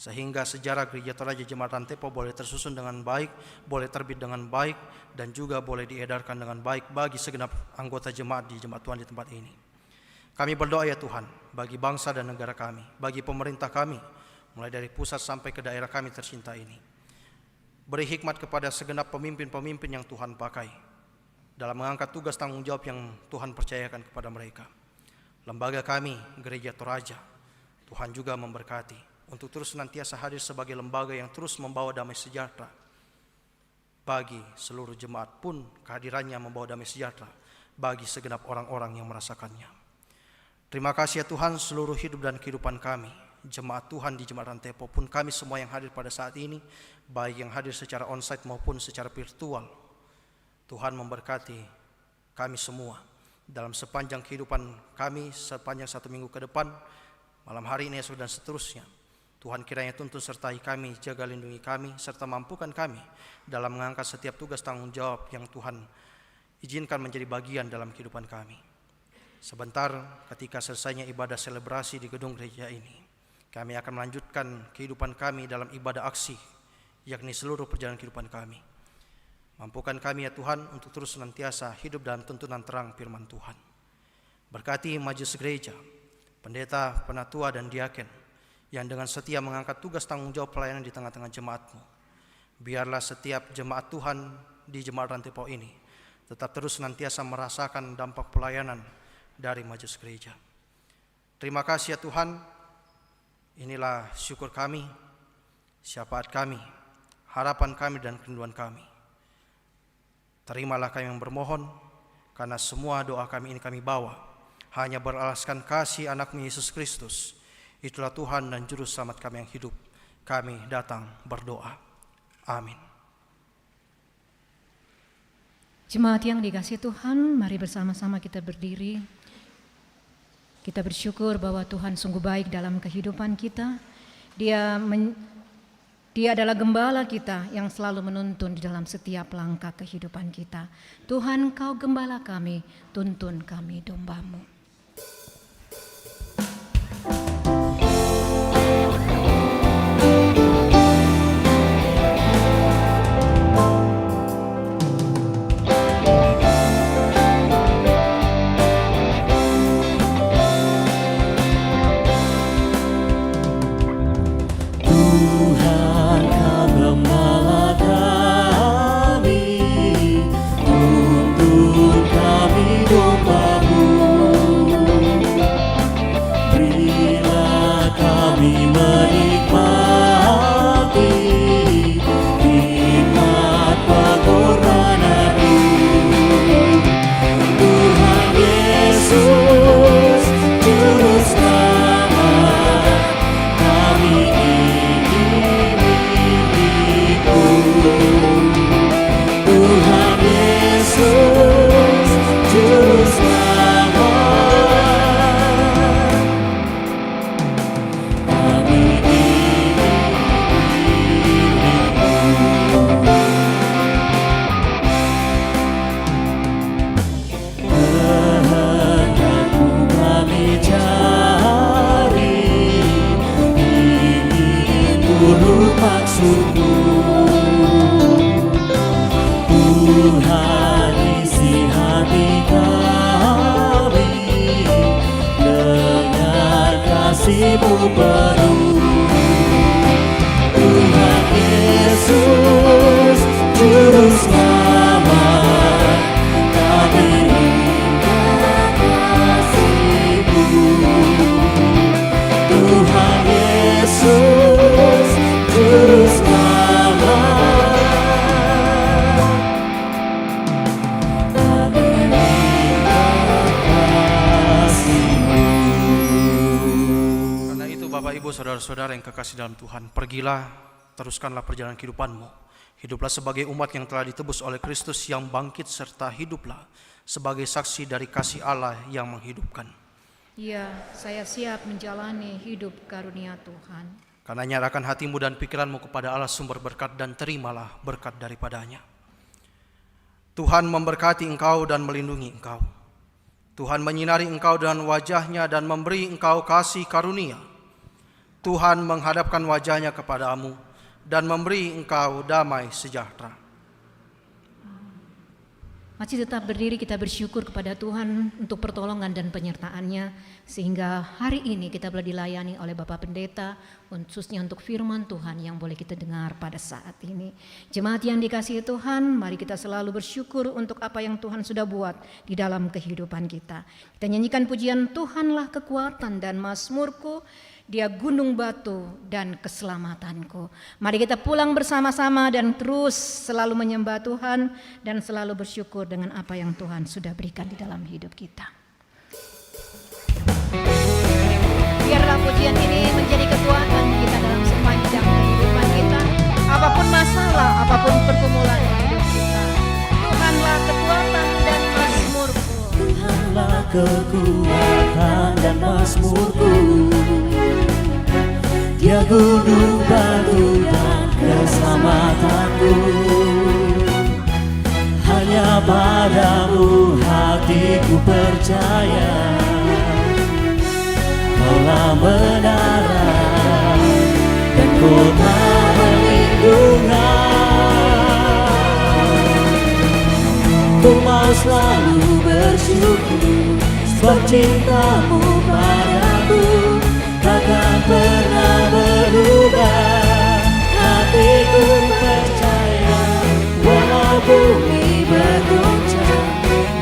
sehingga sejarah Gereja Toraja Jemaat Rantepo boleh tersusun dengan baik, boleh terbit dengan baik, dan juga boleh diedarkan dengan baik bagi segenap anggota jemaat di jemaat Tuhan di tempat ini. Kami berdoa ya Tuhan, bagi bangsa dan negara kami, bagi pemerintah kami, mulai dari pusat sampai ke daerah kami tercinta ini. Beri hikmat kepada segenap pemimpin-pemimpin yang Tuhan pakai dalam mengangkat tugas tanggung jawab yang Tuhan percayakan kepada mereka. Lembaga kami, Gereja Toraja, Tuhan juga memberkati untuk terus senantiasa hadir sebagai lembaga yang terus membawa damai sejahtera bagi seluruh jemaat, pun kehadirannya membawa damai sejahtera bagi segenap orang-orang yang merasakannya. Terima kasih ya Tuhan, seluruh hidup dan kehidupan kami, jemaat Tuhan di Jemaat Rantepo pun kami semua yang hadir pada saat ini, baik yang hadir secara onsite maupun secara virtual. Tuhan memberkati kami semua dalam sepanjang kehidupan kami, sepanjang 1 minggu ke depan, malam hari ini, esok dan seterusnya. Tuhan kiranya tuntun sertai kami, jaga lindungi kami, serta mampukan kami dalam mengangkat setiap tugas tanggung jawab yang Tuhan izinkan menjadi bagian dalam kehidupan kami. Sebentar ketika selesainya ibadah selebrasi di gedung gereja ini, kami akan melanjutkan kehidupan kami dalam ibadah aksi, yakni seluruh perjalanan kehidupan kami. Mampukan kami ya Tuhan untuk terus senantiasa hidup dalam tuntunan terang firman Tuhan. Berkati majelis gereja, pendeta, penatua dan diaken yang dengan setia mengangkat tugas tanggung jawab pelayanan di tengah-tengah jemaat-Mu. Biarlah setiap jemaat Tuhan di Jemaat Rantepo ini tetap terus senantiasa merasakan dampak pelayanan dari majelis gereja. Terima kasih ya Tuhan, inilah syukur kami, syafaat kami, harapan kami dan kerinduan kami. Terimalah kami yang bermohon, karena semua doa kami ini kami bawa hanya beralaskan kasih anak-Mu Yesus Kristus. Itulah Tuhan dan Juru Selamat kami yang hidup. Kami datang berdoa. Amin. Jemaat yang dikasihi Tuhan, mari bersama-sama kita berdiri. Kita bersyukur bahwa Tuhan sungguh baik dalam kehidupan kita. Dia adalah gembala kita yang selalu menuntun di dalam setiap langkah kehidupan kita. Tuhan, Kau gembala kami, tuntun kami domba-Mu. Saudara-saudara yang kekasih dalam Tuhan, pergilah, teruskanlah perjalanan kehidupanmu. Hiduplah sebagai umat yang telah ditebus oleh Kristus yang bangkit, serta hiduplah sebagai saksi dari kasih Allah yang menghidupkan. Ya, saya siap menjalani hidup karunia Tuhan. Karena nyalakan hatimu dan pikiranmu kepada Allah sumber berkat, dan terimalah berkat daripadanya. Tuhan memberkati engkau dan melindungi engkau. Tuhan menyinari engkau dengan wajah-Nya dan memberi engkau kasih karunia. Tuhan menghadapkan wajahnya kepadamu dan memberi engkau damai sejahtera. Masih tetap berdiri, kita bersyukur kepada Tuhan untuk pertolongan dan penyertaan-Nya, sehingga hari ini kita boleh dilayani oleh Bapak Pendeta, khususnya untuk firman Tuhan yang boleh kita dengar pada saat ini. Jemaat yang dikasihi Tuhan, mari kita selalu bersyukur untuk apa yang Tuhan sudah buat di dalam kehidupan kita. Kita nyanyikan pujian Tuhanlah kekuatan dan mazmurku, Dia gunung batu dan keselamatanku. Mari kita pulang bersama-sama dan terus selalu menyembah Tuhan dan selalu bersyukur dengan apa yang Tuhan sudah berikan di dalam hidup kita. Biarlah pujian ini menjadi kekuatan kita dalam sepanjang kehidupan kita. Apapun masalah, apapun pergumulan hidup kita, Tuhanlah kekuatan dan mazmurku. Tuhanlah kekuatan dan mazmurku, Dia gunung batu dan keselamatanku. Hanya padamu hatiku percaya, Kaulah menara dan kota perlindungan. Ku mau selalu bersyukur, sebab cintamu padaku takkan pernah berubah. Hatiku percaya, walau bumi bergoncang,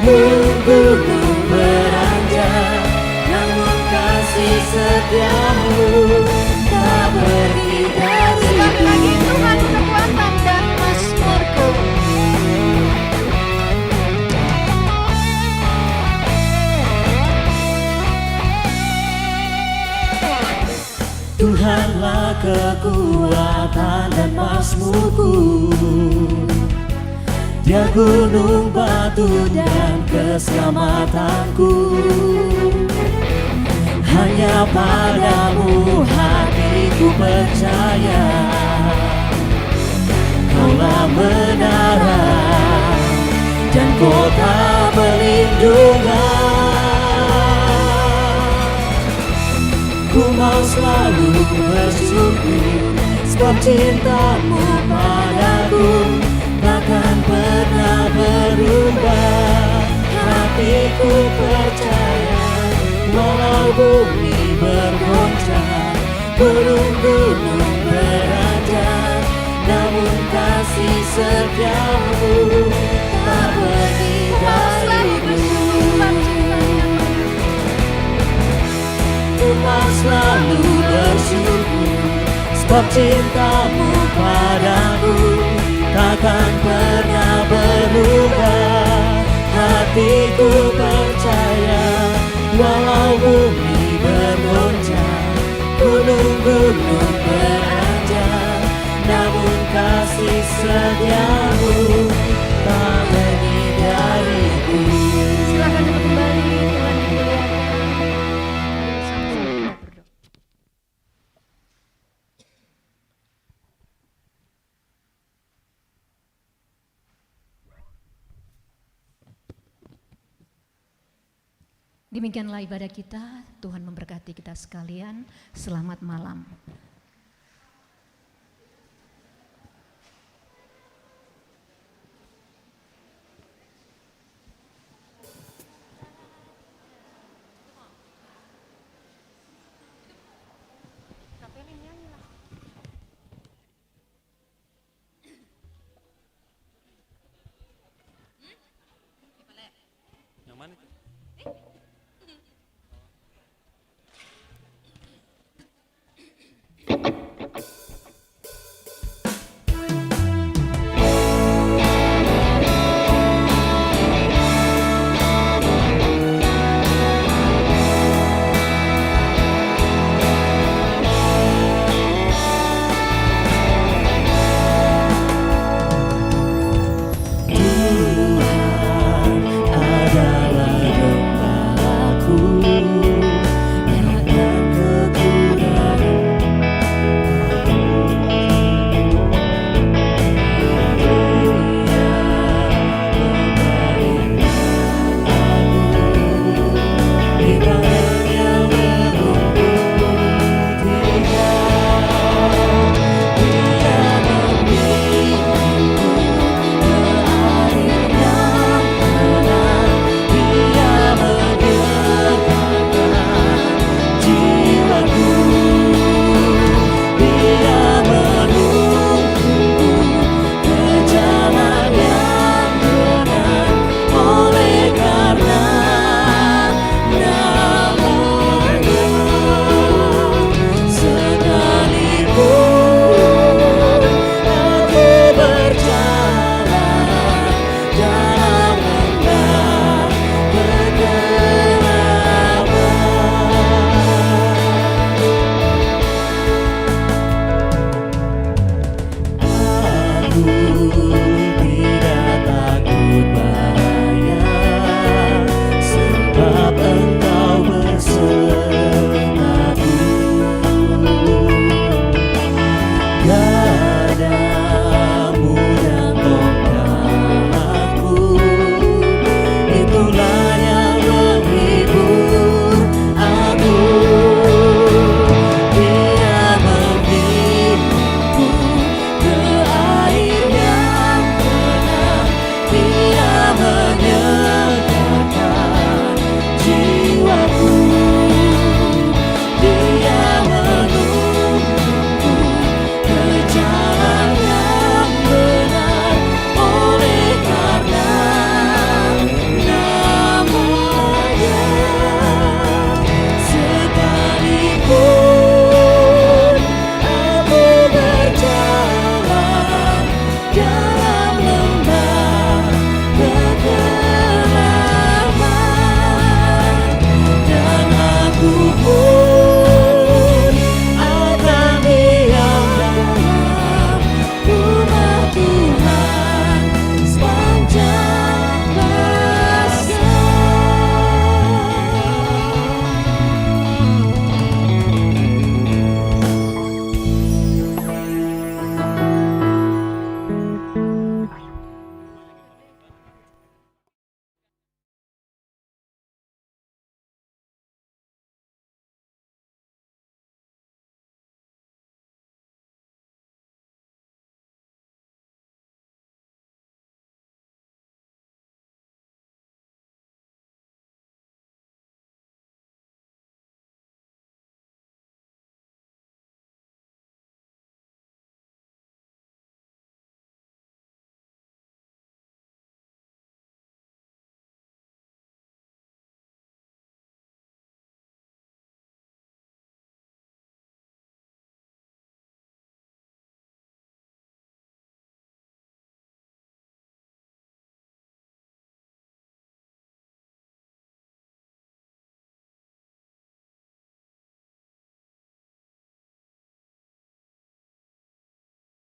gunung-gunung beranjak, namun kasih setiamu tak pergi dariku. Sekali lagi, Tuhan kekuatan dan mazmurku. Tuhanlah kekuatan dan mazmurku, Dia gunung batu dan keselamatanku. Hanya padamu hatiku percaya, Kaulah menara dan kota perlindungan. Ku mau selalu bersyukur, sebab cintamu padaku takkan pernah berubah. Hatiku percaya, walau bumi bergoncang, gunung-gunung beranjak, namun kasih setiamu tak pergi dariku. Ku mau selalu bersyukur, sebab cintamu padaku takkan pernah berubah. Hatiku percaya, walau bumi bergoncang, gunung-gunung beranjak, namun kasih setiamu tak pergi dariku. Silakan duduk kembali, Tuhan dimuliakan. Sama-sama kita berdoa. Demikianlah ibadah kita. Tuhan memberkati kita sekalian. Selamat malam.